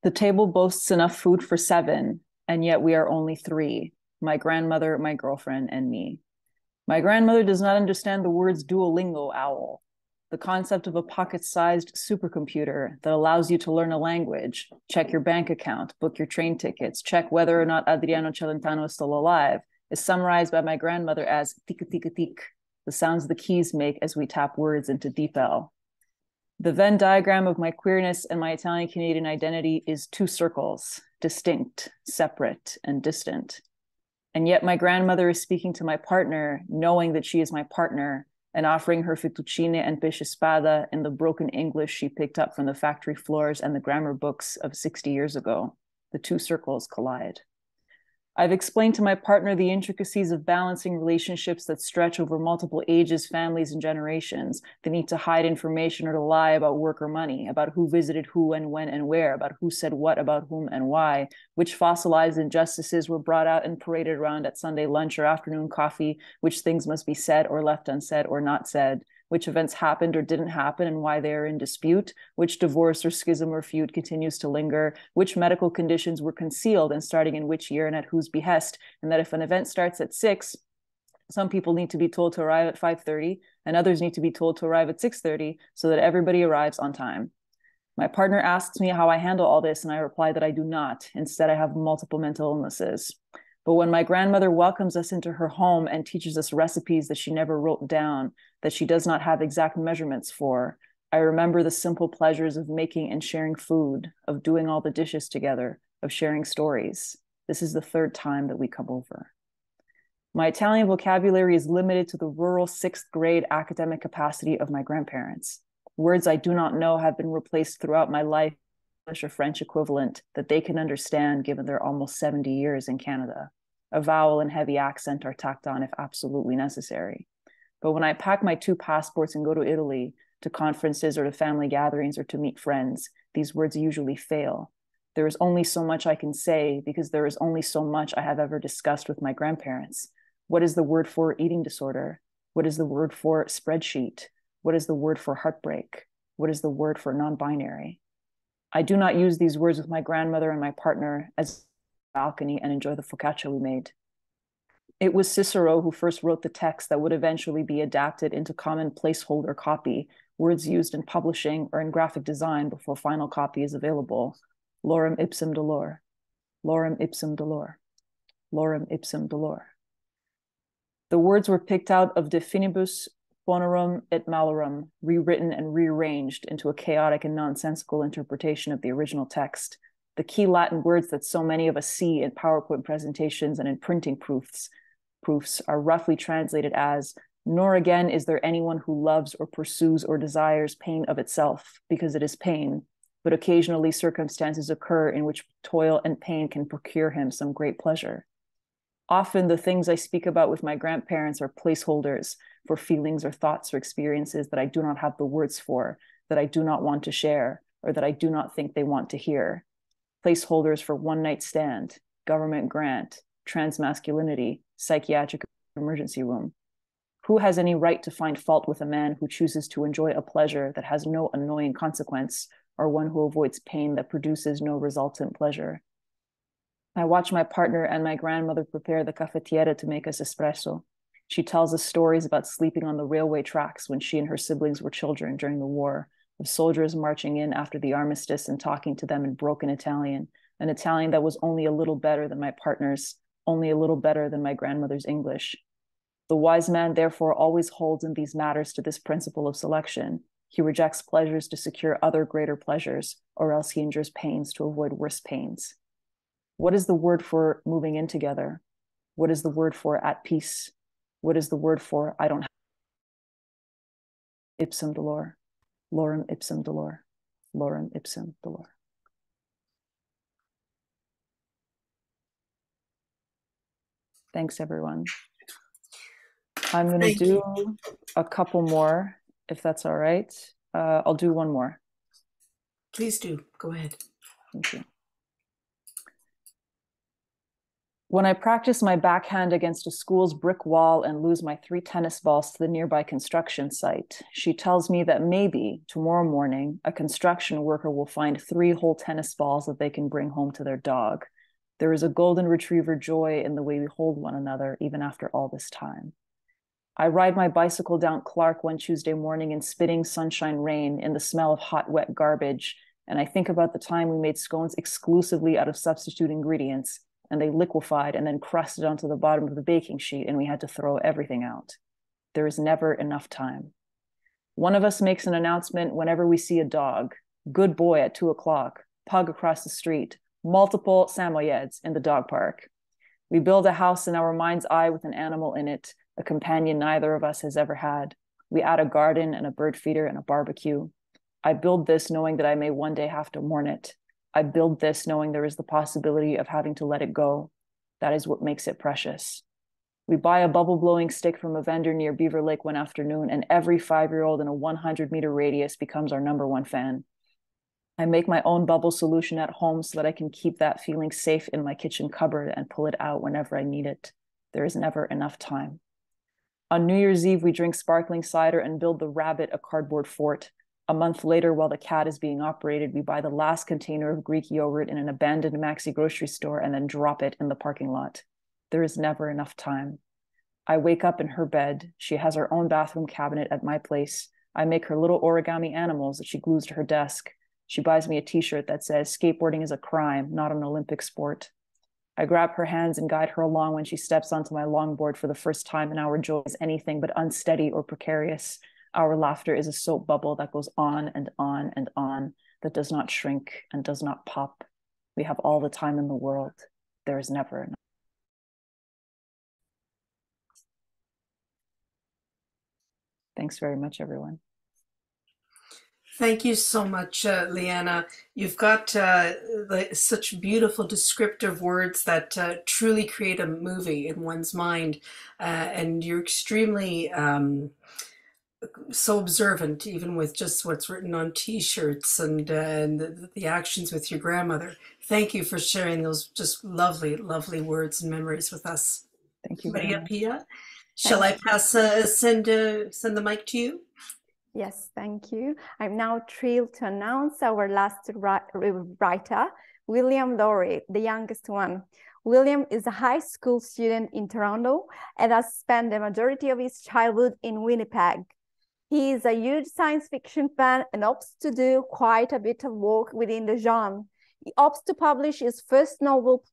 The table boasts enough food for 7, and yet we are only 3, my grandmother, my girlfriend, and me. My grandmother does not understand the words Duolingo owl, the concept of a pocket-sized supercomputer that allows you to learn a language, check your bank account, book your train tickets, check whether or not Adriano Celentano is still alive, is summarized by my grandmother as tic-tic-tic, the sounds the keys make as we tap words into DeepL. The Venn diagram of my queerness and my Italian-Canadian identity is 2 circles, distinct, separate, and distant. And yet my grandmother is speaking to my partner, knowing that she is my partner, and offering her fettuccine and pesce spada in the broken English she picked up from the factory floors and the grammar books of 60 years ago. The 2 circles collide. I've explained to my partner the intricacies of balancing relationships that stretch over multiple ages, families, and generations, the need to hide information or to lie about work or money, about who visited who and when and where, about who said what about whom and why, which fossilized injustices were brought out and paraded around at Sunday lunch or afternoon coffee, which things must be said or left unsaid or not said, which events happened or didn't happen and why they are in dispute, which divorce or schism or feud continues to linger, which medical conditions were concealed and starting in which year and at whose behest, and that if an event starts at 6, some people need to be told to arrive at 5:30 and others need to be told to arrive at 6:30 so that everybody arrives on time. My partner asks me how I handle all this and I reply that I do not. Instead, I have multiple mental illnesses. But when my grandmother welcomes us into her home and teaches us recipes that she never wrote down, that she does not have exact measurements for, I remember the simple pleasures of making and sharing food, of doing all the dishes together, of sharing stories. This is the 3rd time that we come over. My Italian vocabulary is limited to the rural 6th grade academic capacity of my grandparents. Words I do not know have been replaced throughout my life, English or French equivalent, that they can understand given their almost 70 years in Canada. A vowel and heavy accent are tacked on if absolutely necessary. But when I pack my 2 passports and go to Italy, to conferences or to family gatherings or to meet friends, these words usually fail. There is only so much I can say because there is only so much I have ever discussed with my grandparents. What is the word for eating disorder? What is the word for spreadsheet? What is the word for heartbreak? What is the word for non-binary? I do not use these words with my grandmother and my partner as balcony and enjoy the focaccia we made. It was Cicero who first wrote the text that would eventually be adapted into common placeholder copy, words used in publishing or in graphic design before final copy is available. Lorem ipsum dolor, lorem ipsum dolor, lorem ipsum dolor. The words were picked out of De Finibus Bonorum et Malorum, rewritten and rearranged into a chaotic and nonsensical interpretation of the original text. The key Latin words that so many of us see in PowerPoint presentations and in printing proofs are roughly translated as, nor again is there anyone who loves or pursues or desires pain of itself, because it is pain, but occasionally circumstances occur in which toil and pain can procure him some great pleasure. Often the things I speak about with my grandparents are placeholders for feelings or thoughts or experiences that I do not have the words for, that I do not want to share, or that I do not think they want to hear. Placeholders for one night stand, government grant, transmasculinity, psychiatric emergency room. Who has any right to find fault with a man who chooses to enjoy a pleasure that has no annoying consequence, or one who avoids pain that produces no resultant pleasure? I watch my partner and my grandmother prepare the cafetiere to make us espresso. She tells us stories about sleeping on the railway tracks when she and her siblings were children during the war, of soldiers marching in after the armistice and talking to them in broken Italian, an Italian that was only a little better than my partner's, only a little better than my grandmother's English. The wise man, therefore, always holds in these matters to this principle of selection. He rejects pleasures to secure other greater pleasures, or else he endures pains to avoid worse pains. What is the word for moving in together? What is the word for at peace? What is the word for I don't have ipsum dolor, lorem ipsum dolor, lorem ipsum dolor. Thanks, everyone. I'm going to do a couple more, if that's all right. I'll do one more. Please do. Go ahead. Thank you. When I practice my backhand against a school's brick wall and lose my 3 tennis balls to the nearby construction site, she tells me that maybe tomorrow morning, a construction worker will find 3 whole tennis balls that they can bring home to their dog. There is a golden retriever joy in the way we hold one another, even after all this time. I ride my bicycle down Clark one Tuesday morning in spitting sunshine rain in the smell of hot, wet garbage, and I think about the time we made scones exclusively out of substitute ingredients, and they liquefied and then crusted onto the bottom of the baking sheet, and we had to throw everything out. There is never enough time. One of us makes an announcement whenever we see a dog. Good boy at 2 o'clock, pug across the street, multiple Samoyeds in the dog park. We build a house in our mind's eye with an animal in it, a companion neither of us has ever had. We add a garden and a bird feeder and a barbecue. I build this knowing that I may one day have to mourn it. I build this knowing there is the possibility of having to let it go. That is what makes it precious. We buy a bubble blowing stick from a vendor near Beaver Lake one afternoon, and every 5-year-old in a 100-meter radius becomes our #1 fan. I make my own bubble solution at home so that I can keep that feeling safe in my kitchen cupboard and pull it out whenever I need it. There is never enough time. On New Year's Eve, we drink sparkling cider and build the rabbit a cardboard fort. A month later, while the cat is being operated, we buy the last container of Greek yogurt in an abandoned Maxi grocery store and then drop it in the parking lot. There is never enough time. I wake up in her bed. She has her own bathroom cabinet at my place. I make her little origami animals that she glues to her desk. She buys me a t-shirt that says, skateboarding is a crime, not an Olympic sport. I grab her hands and guide her along when she steps onto my longboard for the first time, and our joy is anything but unsteady or precarious. Our laughter is a soap bubble that goes on and on and on, that does not shrink and does not pop. We have all the time in the world. There is never enough. Thanks very much, everyone. Thank you so much, Liana. You've got such beautiful descriptive words that truly create a movie in one's mind, and you're extremely so observant, even with just what's written on T-shirts and the actions with your grandmother. Thank you for sharing those just lovely, lovely words and memories with us. Thank you, Maria Pia. Shall I pass send the mic to you? Yes, thank you. I'm now thrilled to announce our last writer, William Lawrie, the youngest one. William is a high school student in Toronto and has spent the majority of his childhood in Winnipeg. He is a huge science fiction fan and hopes to do quite a bit of work within the genre. He hopes to publish his first novel,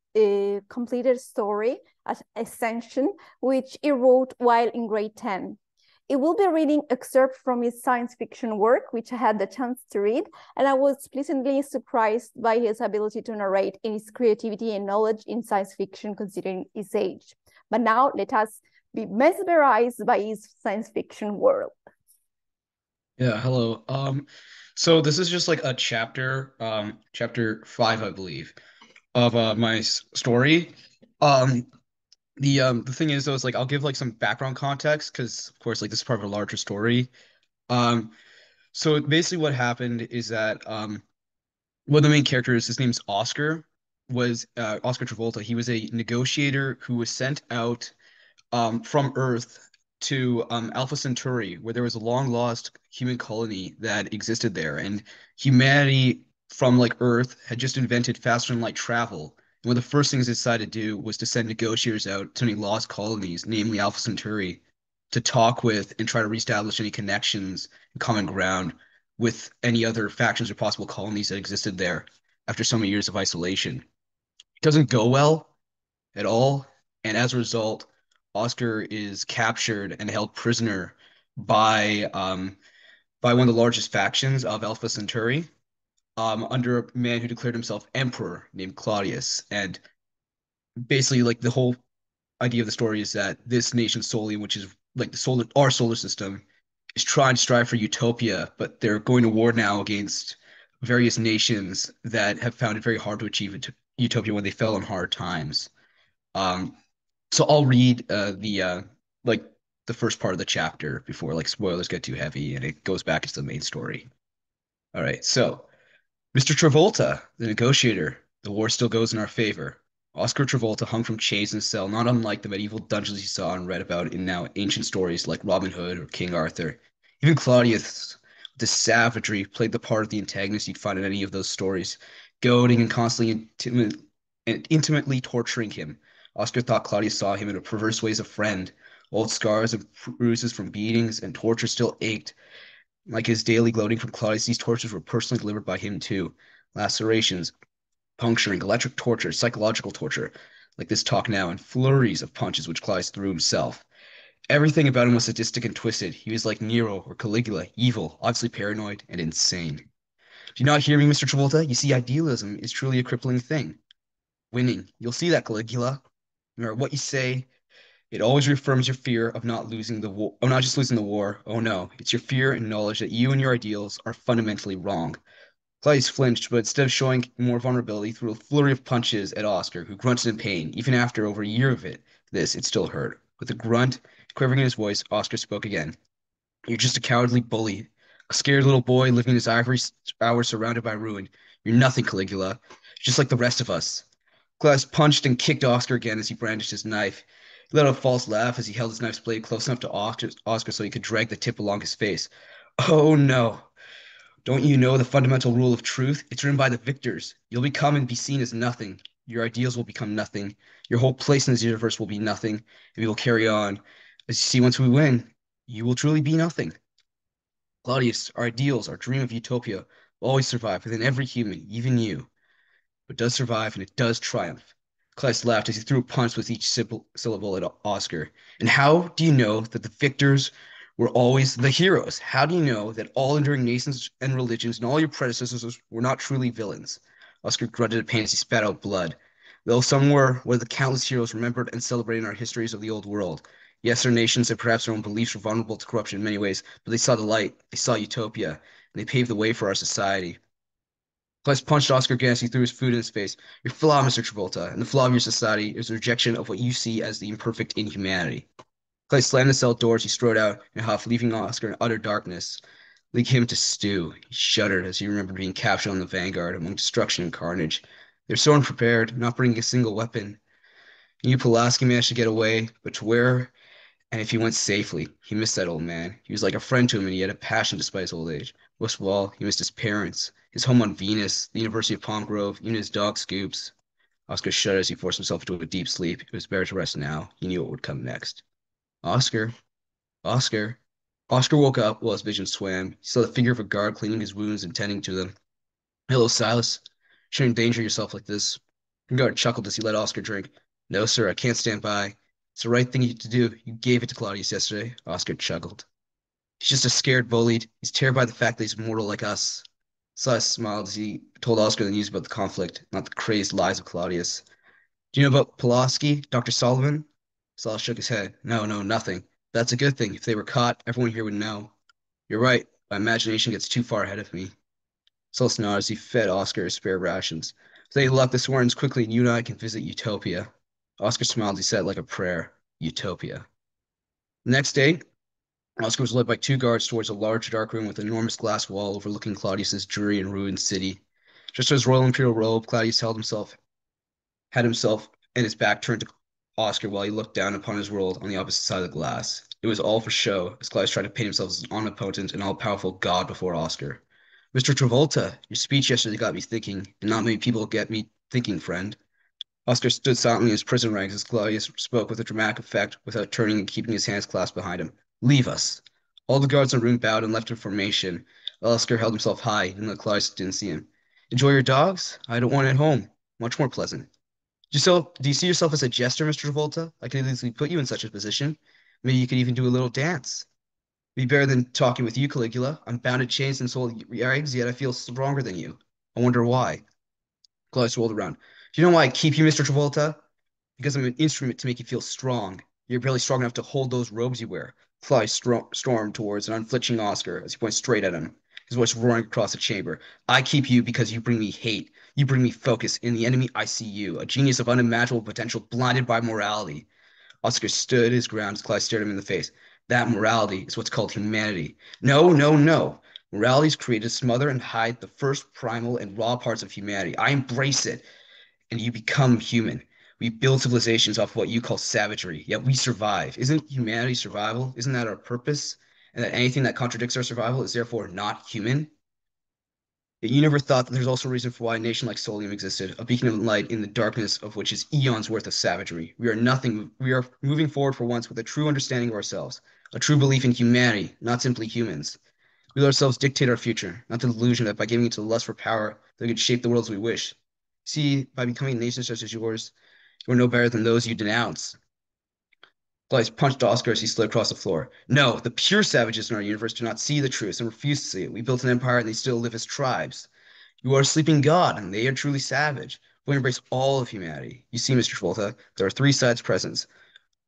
completed story, Ascension, which he wrote while in grade 10. He will be reading excerpts from his science fiction work, which I had the chance to read, and I was pleasantly surprised by his ability to narrate in his creativity and knowledge in science fiction considering his age. But now let us be mesmerized by his science fiction world. Yeah, hello. So this is just like a chapter, chapter 5, I believe, of my story. The thing is though, is like I'll give like some background context because of course like this is part of a larger story. So basically what happened is that one of the main characters, his name's Oscar, was Oscar Travolta. He was a negotiator who was sent out from Earth to Alpha Centauri, where there was a long lost human colony that existed there, and humanity from like Earth had just invented faster than light travel. And one of the first things they decided to do was to send negotiators out to any lost colonies, namely Alpha Centauri, to talk with and try to reestablish any connections and common ground with any other factions or possible colonies that existed there after so many years of isolation. It doesn't go well at all, and as a result, Oscar is captured and held prisoner by one of the largest factions of Alpha Centauri, under a man who declared himself emperor named Claudius. And basically, like the whole idea of the story is that this nation solely, which is like our solar system, is trying to strive for utopia, but they're going to war now against various nations that have found it very hard to achieve utopia when they fell on hard times. Um, so I'll read like the first part of the chapter before like spoilers get too heavy and it goes back into the main story. All right, so Mr. Travolta, the negotiator. The war still goes in our favor. Oscar Travolta hung from chains in a cell, not unlike the medieval dungeons he saw and read about in now ancient stories like Robin Hood or King Arthur. Even Claudius, with his savagery, played the part of the antagonist you'd find in any of those stories, goading and constantly intimately torturing him. Oscar thought Claudius saw him in a perverse way as a friend. Old scars and bruises from beatings and torture still ached. Like his daily gloating from Claudius, these tortures were personally delivered by him too. Lacerations, puncturing, electric torture, psychological torture, like this talk now, and flurries of punches which Claudius threw himself. Everything about him was sadistic and twisted. He was like Nero or Caligula, evil, obviously paranoid, and insane. Do you not hear me, Mr. Travolta? You see, idealism is truly a crippling thing. Winning. You'll see that, Caligula. No matter what you say, it always reaffirms your fear of not losing the war, not just losing the war. Oh no, it's your fear and knowledge that you and your ideals are fundamentally wrong. Claudius flinched, but instead of showing more vulnerability, threw a flurry of punches at Oscar, who grunted in pain. Even after over a year of it still hurt. With a grunt quivering in his voice, Oscar spoke again. You're just a cowardly bully, a scared little boy living in his ivory tower surrounded by ruin. You're nothing, Caligula, just like the rest of us. Claudius punched and kicked Oscar again as he brandished his knife. He let out a false laugh as he held his knife's blade close enough to Oscar so he could drag the tip along his face. Oh no. Don't you know the fundamental rule of truth? It's written by the victors. You'll become and be seen as nothing. Your ideals will become nothing. Your whole place in this universe will be nothing. And we will carry on. As you see, once we win, you will truly be nothing. Claudius, our ideals, our dream of utopia will always survive within every human, even you. It does survive and it does triumph. Claudius laughed as he threw a punch with each syllable at Oscar. And how do you know that the victors were always the heroes? How do you know that all enduring nations and religions and all your predecessors were not truly villains? Oscar grunted in pain as he spat out blood. Though some were the countless heroes remembered and celebrated in our histories of the old world. Yes, their nations and perhaps their own beliefs were vulnerable to corruption in many ways, but they saw the light, they saw utopia, and they paved the way for our society. Claudius punched Oscar again as he threw his food in his face. Your flaw, Mr. Travolta, and the flaw of your society is the rejection of what you see as the imperfect in humanity. Claudius slammed the cell doors. He strode out in a huff, leaving Oscar in utter darkness, leaving him to stew. He shuddered as he remembered being captured on the Vanguard among destruction and carnage. They were so unprepared, not bringing a single weapon. He knew Pulaski managed to get away, but to where and if he went safely? He missed that old man. He was like a friend to him, and he had a passion despite his old age. Most of all, he missed his parents, his home on Venus, the University of Palm Grove, even his dog Scoops. Oscar shuddered as he forced himself into a deep sleep. It was better to rest now. He knew what would come next. Oscar, Oscar. Oscar woke up while his vision swam. He saw the figure of a guard cleaning his wounds and tending to them. Hello, Silas. Shouldn't endanger yourself like this. The guard chuckled as he let Oscar drink. No, sir, I can't stand by. It's the right thing to do. You gave it to Claudius yesterday. Oscar chuckled. He's just a scared bully. He's terrified by the fact that he's mortal like us. Silas smiled as he told Oscar the news about the conflict, not the crazed lies of Claudius. Do you know about Pulaski, Dr. Sullivan? Silas shook his head. No, nothing. That's a good thing. If they were caught, everyone here would know. You're right. My imagination gets too far ahead of me. Silas nodded as he fed Oscar his spare rations. With any luck, this war ends quickly and you and I can visit Utopia. Oscar smiled as he said it like a prayer. Utopia. The next day, Oscar was led by two guards towards a large dark room with an enormous glass wall overlooking Claudius's dreary and ruined city. Just as royal imperial robe, Claudius had himself and his back turned to Oscar while he looked down upon his world on the opposite side of the glass. It was all for show, as Claudius tried to paint himself as an omnipotent and all-powerful god before Oscar. Mr. Travolta, your speech yesterday got me thinking, and not many people get me thinking, friend. Oscar stood silently in his prison ranks as Claudius spoke with a dramatic effect without turning and keeping his hands clasped behind him. Leave us. All the guards in the room bowed and left in formation. Oscar held himself high, and the Claudius didn't see him. Enjoy your dogs? I don't want it at home. Much more pleasant. Do you see yourself as a jester, Mr. Travolta? I could easily put you in such a position. Maybe you could even do a little dance. Be better than talking with you, Caligula. I'm bound in chains and sold eggs, yet I feel stronger than you. I wonder why. Claudius rolled around. Do you know why I keep you, Mr. Travolta? Because I'm an instrument to make you feel strong. You're barely strong enough to hold those robes you wear. Claudius stormed towards an unflinching Oscar as he pointed straight at him, his voice roaring across the chamber. I keep you because you bring me hate. You bring me focus. In the enemy, I see you, a genius of unimaginable potential, blinded by morality. Oscar stood his ground as Claudius stared him in the face. That morality is what's called humanity. No, no, no. Morality is created to smother and hide the first primal and raw parts of humanity. I embrace it, and you become human. We build civilizations off what you call savagery, yet we survive. Isn't humanity survival? Isn't that our purpose? And that anything that contradicts our survival is therefore not human? Yet you never thought that there's also a reason for why a nation like Solium existed, a beacon of light in the darkness of which is eons worth of savagery. We are nothing. We are moving forward for once with a true understanding of ourselves, a true belief in humanity, not simply humans. We let ourselves dictate our future, not the delusion that by giving into the lust for power, that we could shape the world as we wish. See, by becoming a nation such as yours, you are no better than those you denounce. Claudius punched Oscar as he slid across the floor. No, the pure savages in our universe do not see the truth and refuse to see it. We built an empire and they still live as tribes. You are a sleeping god, and they are truly savage. We embrace all of humanity. You see, Mr. Travolta, there are three sides present.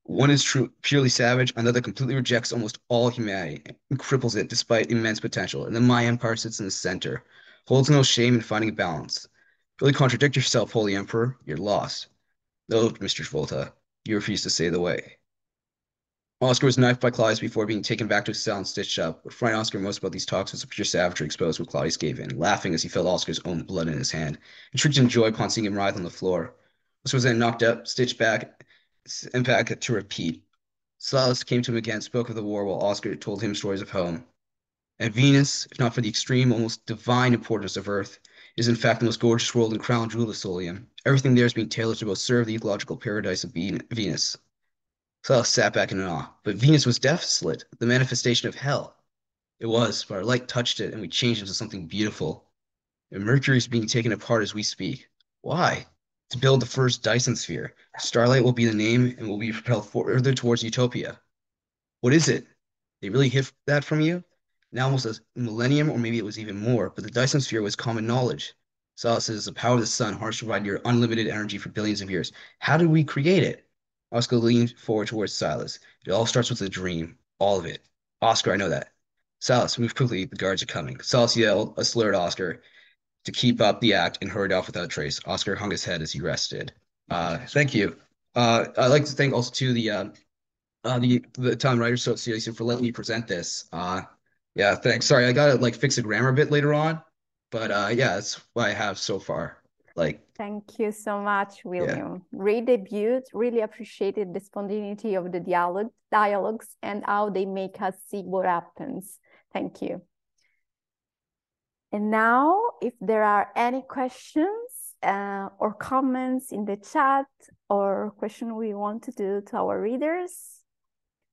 One is purely savage, another completely rejects almost all humanity and cripples it despite immense potential. And then my empire sits in the center, holds no shame in finding a balance. Really contradict yourself, Holy Emperor. You're lost. No, Mr. Travolta, you refuse to say the way. Oscar was knifed by Claudius before being taken back to his cell and stitched up. What frightened Oscar most about these talks was the pure savagery exposed when Claudius gave in, laughing as he felt Oscar's own blood in his hand, and shrieked in joy upon seeing him writhe on the floor. Oscar was then knocked up, stitched back, and back to repeat. Silas came to him again, spoke of the war, while Oscar told him stories of home. And Venus, if not for the extreme, almost divine importance of Earth, is in fact the most gorgeous world and crown jewel of Solium. Everything there is being tailored to both serve the ecological paradise of Venus. Silas sat back in awe. But Venus was desolate, the manifestation of hell. It was, but our light touched it, and we changed it into something beautiful. And Mercury is being taken apart as we speak. Why? To build the first Dyson sphere. Starlight will be the name and will be propelled further towards utopia. What is it? They really hid that from you? Now almost a millennium, or maybe it was even more, but the Dyson sphere was common knowledge. Silas says the power of the sun harnessed to provide your unlimited energy for billions of years. How did we create it? Oscar leaned forward towards Silas. It all starts with a dream. All of it. Oscar, I know that. Silas, move quickly. The guards are coming. Silas yelled a slur at Oscar to keep up the act and hurried off without a trace. Oscar hung his head as he rested. Thank you. I'd like to thank also to the Italian Writers Association for letting me present this. Yeah, thanks. Sorry, I gotta like fix the grammar a bit later on, but yeah, that's what I have so far. Like, thank you so much, William. Yeah. Great debut. Really appreciated the spontaneity of the dialogues and how they make us see what happens. Thank you. And now, if there are any questions or comments in the chat or question we want to do to our readers,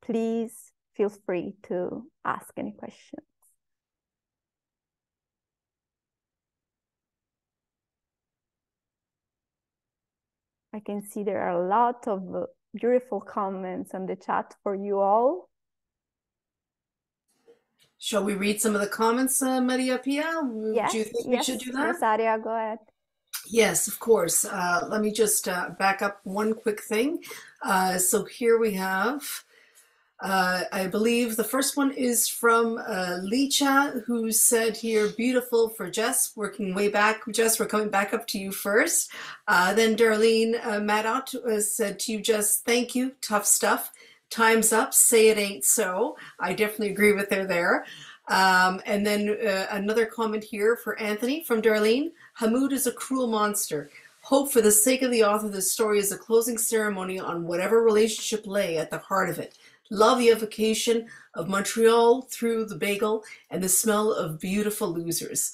please feel free to ask any questions. I can see there are a lot of beautiful comments on the chat for you all. Shall we read some of the comments, Maria Pia? Yes, do you think we should do that? Rosaria, go ahead. Yes, of course. Let me just back up one quick thing. So here we have, I believe the first one is from Licha, who said here, beautiful for Jess, working way back. Jess, we're coming back up to you first. Then Darlene Madot said to you, Jess, thank you, tough stuff. Time's up, say it ain't so. I definitely agree with her there. And then another comment here for Anthony from Darlene. Hamoud is a cruel monster. Hope for the sake of the author, the story is a closing ceremony on whatever relationship lay at the heart of it. Love the evocation of Montreal through the bagel and the smell of beautiful losers.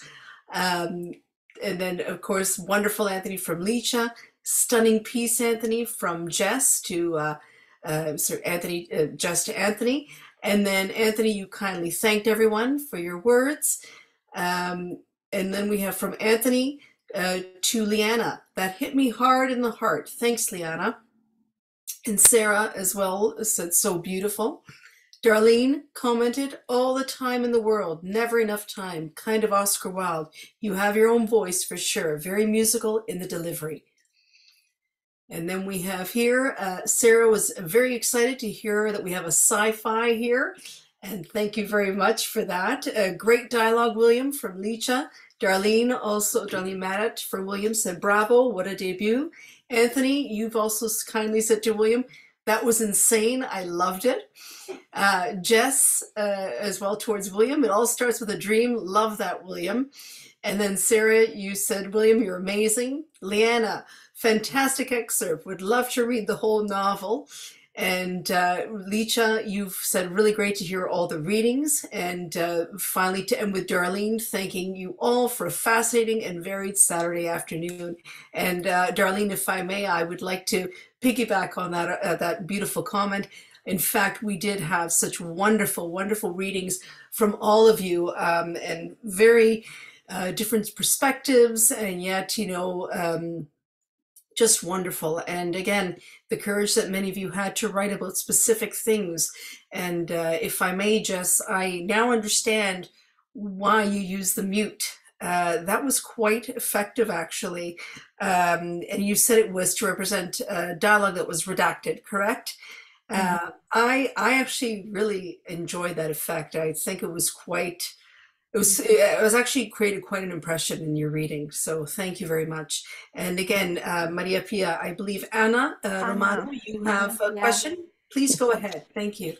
And then, of course, wonderful Anthony from Licha. stunning piece, Anthony, from Jess to Anthony, Jess to Anthony. And then Anthony, you kindly thanked everyone for your words. And then we have from Anthony to Liana. That hit me hard in the heart. Thanks, Liana. And Sarah as well said, so beautiful. Darlene commented, all the time in the world, never enough time, kind of Oscar Wilde. You have your own voice for sure, very musical in the delivery. And then we have here, Sarah was very excited to hear that we have a sci-fi here. And thank you very much for that. Great dialogue, William, from Licha. Darlene Madat from William said, bravo, what a debut. Anthony, you've also kindly said to William, that was insane, I loved it. Jess, as well towards William, it all starts with a dream, love that, William. And then Sarah, you said, William, you're amazing. Liana, fantastic excerpt, would love to read the whole novel. And Licha, you've said really great to hear all the readings. And finally, to end with Darlene, thanking you all for a fascinating and varied Saturday afternoon. And Darlene, if I may, I would like to piggyback on that beautiful comment. In fact, we did have such wonderful, wonderful readings from all of you, and very different perspectives, and yet, just wonderful. And again, the courage that many of you had to write about specific things. And if I may, Jess, I now understand why you use the mute. That was quite effective, actually. And you said it was to represent dialogue that was redacted, correct? I actually really enjoyed that effect. I think it was quite... It was actually created quite an impression in your reading. So thank you very much. And again, Maria Pia, I believe Anna Romano, you have a question? Please go ahead. Thank you.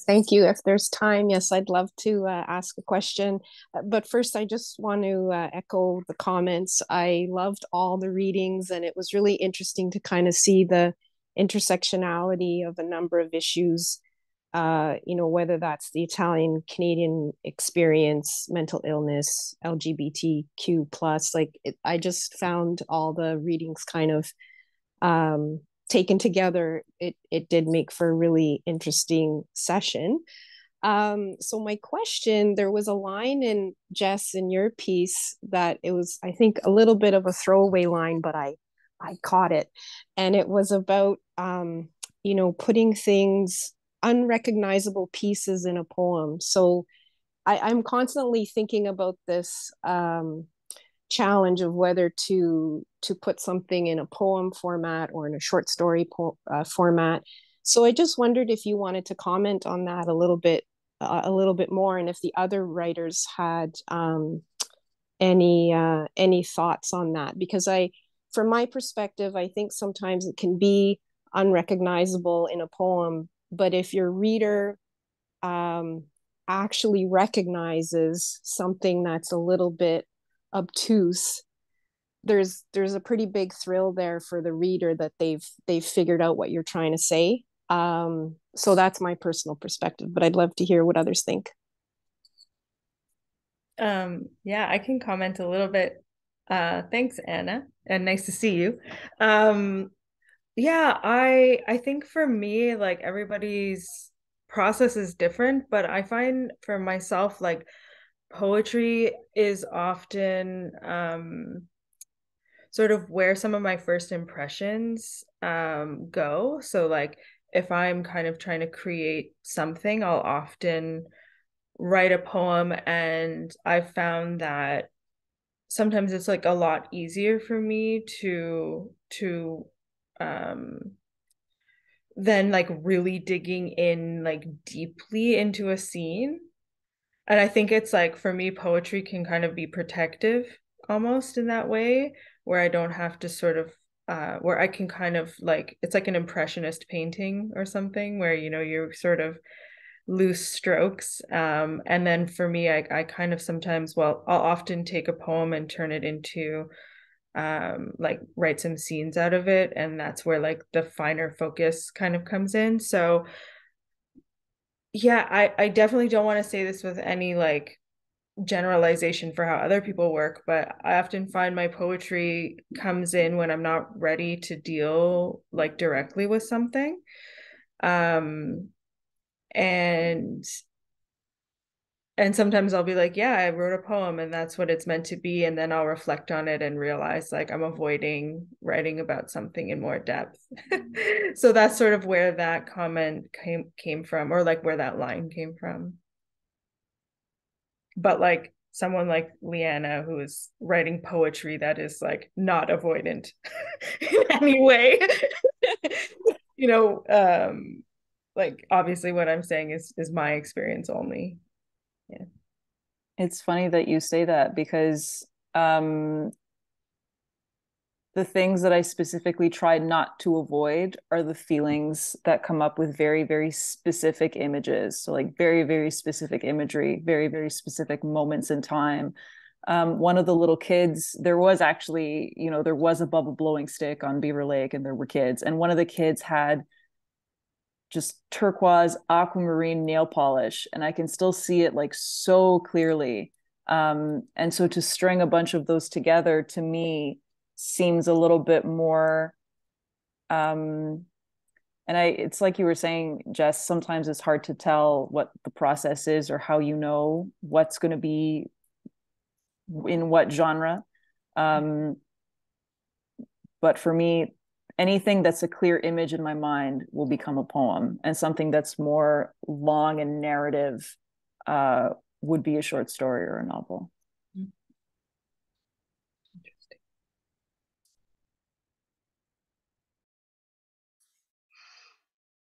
Thank you. If there's time, yes, I'd love to ask a question. But first, I just want to echo the comments. I loved all the readings, and it was really interesting to kind of see the intersectionality of a number of issues. Whether that's the Italian-Canadian experience, mental illness, LGBTQ plus, I just found all the readings kind of taken together. It did make for a really interesting session. So my question, there was a line in Jess, in your piece, that it was, I think, a little bit of a throwaway line, but I caught it. And it was about, putting things, unrecognizable pieces in a poem. So I'm constantly thinking about this challenge of whether to put something in a poem format or in a short story format. So I just wondered if you wanted to comment on that a little bit more, and if the other writers had any thoughts on that, because from my perspective, I think sometimes it can be unrecognizable in a poem. But if your reader actually recognizes something that's a little bit obtuse, there's a pretty big thrill there for the reader that they've figured out what you're trying to say. So that's my personal perspective, but I'd love to hear what others think. Yeah, I can comment a little bit. Thanks, Anna, and nice to see you. Yeah, I think for me, everybody's process is different, but I find for myself, poetry is often sort of where some of my first impressions go. So if I'm kind of trying to create something, I'll often write a poem, and I've found that sometimes it's a lot easier for me to then really digging in deeply into a scene. And I think it's for me, poetry can kind of be protective almost in that way, where I don't have to sort of where I can kind of it's like an impressionist painting or something, where you're sort of loose strokes, and then for me, I kind of sometimes, I'll often take a poem and turn it into write some scenes out of it, and that's where the finer focus kind of comes in. So yeah, I definitely don't want to say this with any generalization for how other people work, but I often find my poetry comes in when I'm not ready to deal like directly with something. And sometimes I'll be like, yeah, I wrote a poem and that's what it's meant to be. And then I'll reflect on it and realize like I'm avoiding writing about something in more depth. So that's sort of where that comment came from, or like where that line came from. But like someone like Liana, who is writing poetry that is like not avoidant in any way, you know, like obviously what I'm saying is my experience only. Yeah. It's funny that you say that, because the things that I specifically try not to avoid are the feelings that come up with very, very specific images. So like very, very specific imagery, very, very specific moments in time. One of the little kids, there was actually, you know, there was a bubble blowing stick on Beaver Lake and there were kids. And one of the kids had just turquoise aquamarine nail polish. And I can still see it like so clearly. And so to string a bunch of those together, to me, seems a little bit more it's like you were saying, Jess, sometimes it's hard to tell what the process is or how you know what's going to be in what genre. But for me, anything that's a clear image in my mind will become a poem, and something that's more long and narrative would be a short story or a novel.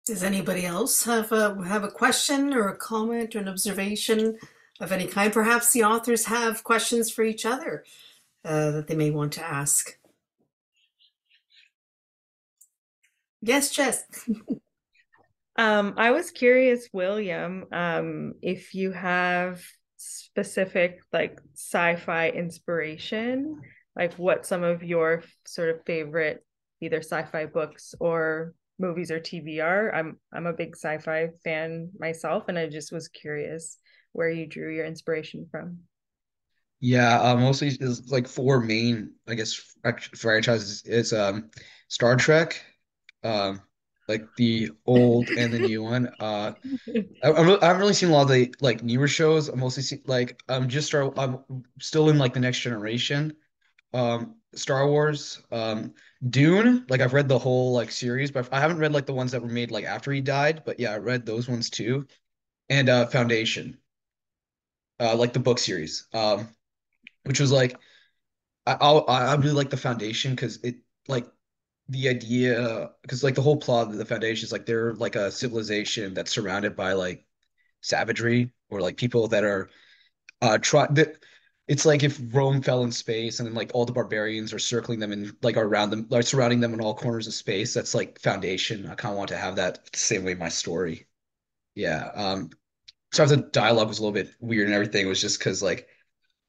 Does anybody else have a question or a comment or an observation of any kind? Perhaps the authors have questions for each other that they may want to ask. Yes, Jess. I was curious, William, if you have specific like sci-fi inspiration, like what some of your sort of favorite either sci-fi books or movies or TV are. I'm a big sci-fi fan myself, and I just was curious where you drew your inspiration from. Yeah, mostly is like four main, I guess, franchises. It's Star Trek, um, like the old and the new one. I haven't really seen a lot of the like newer shows. I'm mostly like I'm still in like the next generation. Star Wars, Dune. Like I've read the whole like series, but I haven't read like the ones that were made like after he died. But yeah, I read those ones too. And Foundation, like the book series, which was like I really like the Foundation because it like the idea because like the whole plot of the Foundation is like they're like a civilization that's surrounded by like savagery or like people that are try that it's like if Rome fell in space and then like all the barbarians are circling them and like around them like surrounding them in all corners of space. That's like Foundation. I kind of want to have that the same way in my story. Yeah. So the dialogue was a little bit weird and everything. It was just because like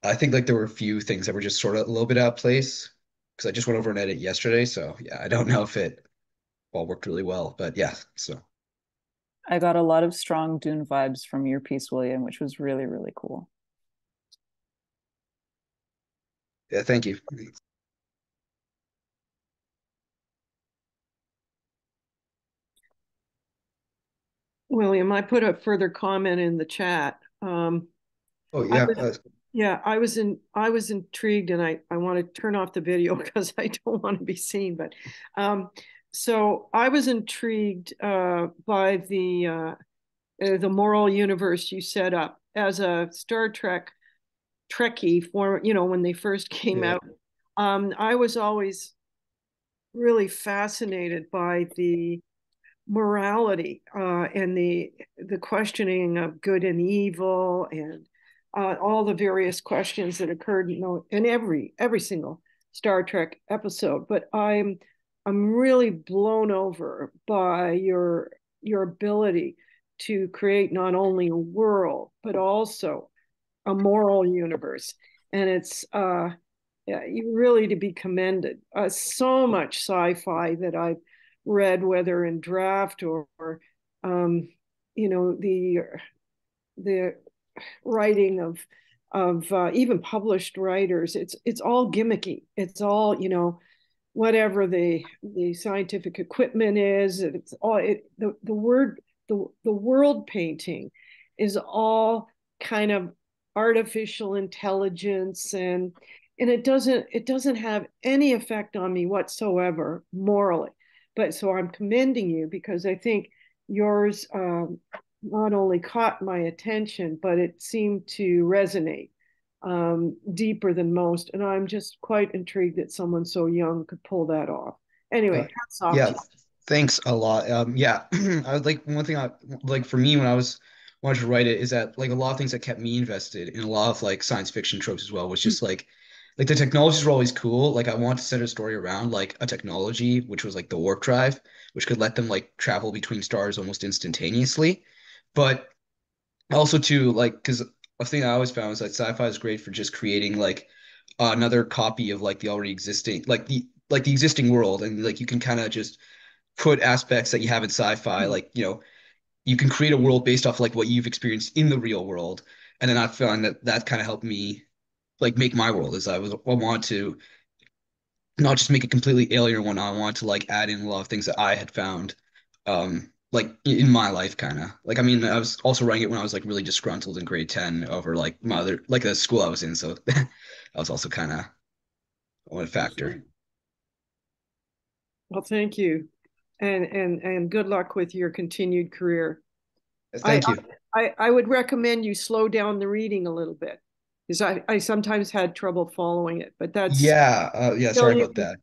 I think like there were a few things that were just sort of a little bit out of place because I just went over an edit yesterday. So yeah, I don't know if it all worked really well, but yeah. So I got a lot of strong Dune vibes from your piece, William, which was really, really cool. yeah, thank you. William, I put a further comment in the chat. Oh yeah. I was intrigued, and I want to turn off the video because I don't want to be seen. But so I was intrigued by the moral universe you set up as a Star Trek Trekkie for, you know, when they first came out. I was always really fascinated by the morality and the questioning of good and evil, and all the various questions that occurred, you know, in every single Star Trek episode. But I'm really blown over by your ability to create not only a world but also a moral universe, and it's really to be commended. So much sci-fi that I've read, whether in draft or you know, the writing of even published writers. It's all gimmicky. It's all, you know, whatever the scientific equipment is. It's all the world painting is all kind of artificial intelligence, and it doesn't have any effect on me whatsoever morally. But so I'm commending you, because I think yours not only caught my attention, but it seemed to resonate deeper than most. And I'm just quite intrigued that someone so young could pull that off. Anyway, hats off Yeah, to you. thanks a lot. Yeah, I would like one thing I like for me when I wanted to write it is that like a lot of things that kept me invested in a lot of like science fiction tropes as well was just like the technologies were always cool. Like I want to set a story around like a technology which was like the warp drive, which could let them like travel between stars almost instantaneously. But also too like because a thing I always found is that sci-fi is great for just creating like another copy of like the already existing like the existing world, and like you can kind of just put aspects that you have in sci-fi, like you know you can create a world based off like what you've experienced in the real world. And then I found that kind of helped me like make my world, as I want to not just make a completely alien one. I want to like add in a lot of things that I had found like in my life, kind of like, I mean, I was also writing it when I was like really disgruntled in grade 10 over like my other like the school I was in, so that was also kind of one factor. Well, thank you, and good luck with your continued career. Thank you. I would recommend you slow down the reading a little bit, because I sometimes had trouble following it, but that's Yeah, sorry about that.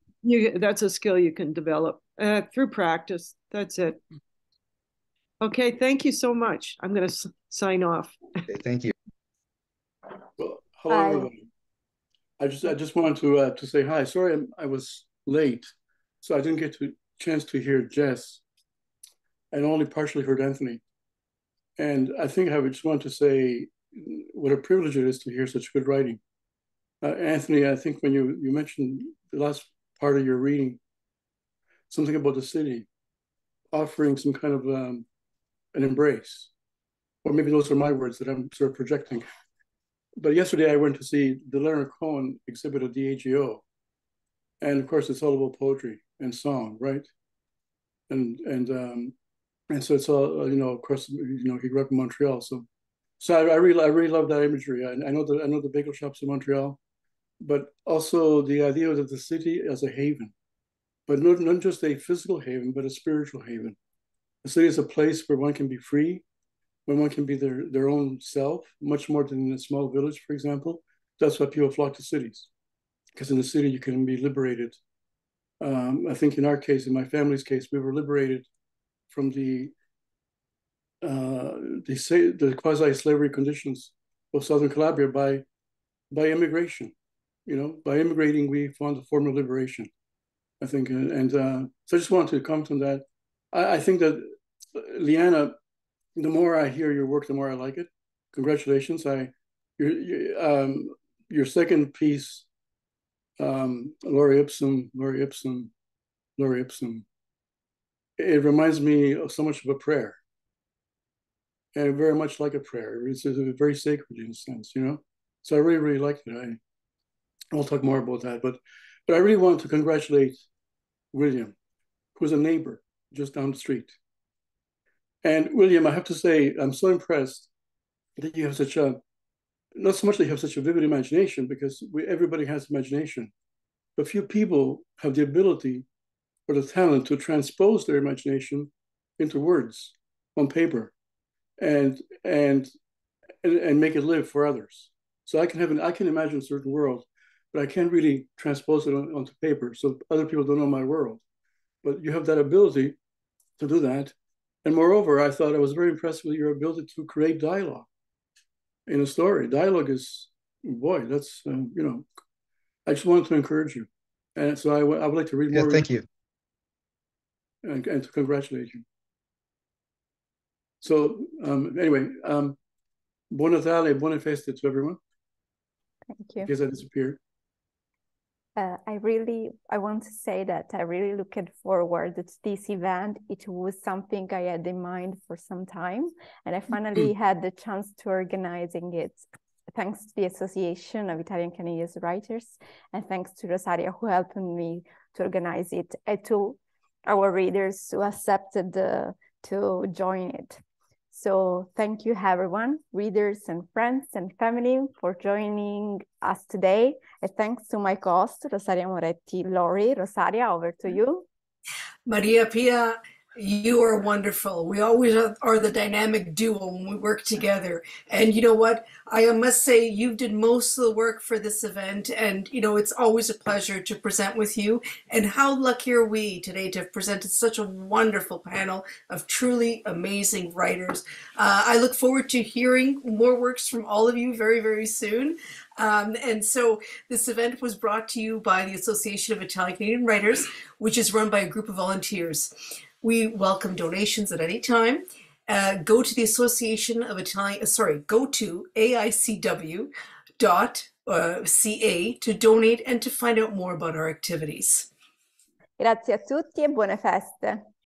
That's a skill you can develop through practice. That's it. Okay, thank you so much. I'm going to sign off. Okay, thank you. Well, hello, everybody. I just wanted to say hi. Sorry, I was late, so I didn't get a chance to hear Jess, and only partially heard Anthony. And I think I would just want to say what a privilege it is to hear such good writing. Anthony, I think when you mentioned the last part of your reading, something about the city offering some kind of an embrace, or maybe those are my words that I'm sort of projecting. But yesterday I went to see the Leonard Cohen exhibit at the AGO, and of course it's all about poetry and song, right? And so it's all, you know, of course, you know, he grew up in Montreal, so I really love that imagery. I know the bagel shops in Montreal, but also the idea of the city as a haven, but not just a physical haven, but a spiritual haven. The city is a place where one can be free, when one can be their own self, much more than in a small village, for example. That's why people flock to cities, because in the city you can be liberated. I think in our case, in my family's case, we were liberated from the quasi-slavery conditions of Southern Calabria by immigration. You know, by immigrating, we found a form of liberation, I think. And so I just wanted to comment on that. I think that, Liana, the more I hear your work, the more I like it. Congratulations. Your second piece, Lawrie Ipsum, it reminds me of so much of a prayer, and very much like a prayer. It's very sacred in a sense, you know. So I really liked it. I'll talk more about that, but I really want to congratulate William, who's a neighbor just down the street. And William, I have to say, I'm so impressed that you have such a, not so much that you have such a vivid imagination, because everybody has imagination, but few people have the ability or the talent to transpose their imagination into words on paper and make it live for others. So I can imagine a certain world, but I can't really transpose it onto paper, so other people don't know my world. But you have that ability to do that. And moreover, I thought I was very impressed with your ability to create dialogue in a story. Dialogue is, boy, that's, you know, I just wanted to encourage you. And so I would like to read more. Thank you. And to congratulate you. So anyway, buon Natale, buone feste to everyone. Thank you. Because I disappeared. I want to say that I really looked forward to this event. It was something I had in mind for some time, and I finally had the chance to organizing it. thanks to the Association of Italian Canadian Writers, and thanks to Rosaria who helped me to organize it, and to our readers who accepted to join it. So thank you everyone, readers and friends and family, for joining us today. And thanks to my co-host, Rosaria Moretti. Lawrie, Rosaria, over to you. Maria Pia, you are wonderful. We always are the dynamic duo when we work together. And you know what? I must say you did most of the work for this event. And, you know, it's always a pleasure to present with you. And how lucky are we today to have presented such a wonderful panel of truly amazing writers. I look forward to hearing more works from all of you very, very soon. And so this event was brought to you by the Association of Italian Canadian Writers, which is run by a group of volunteers. We welcome donations at any time. Go to the Association of Italian, go to AICW.ca to donate and to find out more about our activities. Grazie a tutti e buone feste.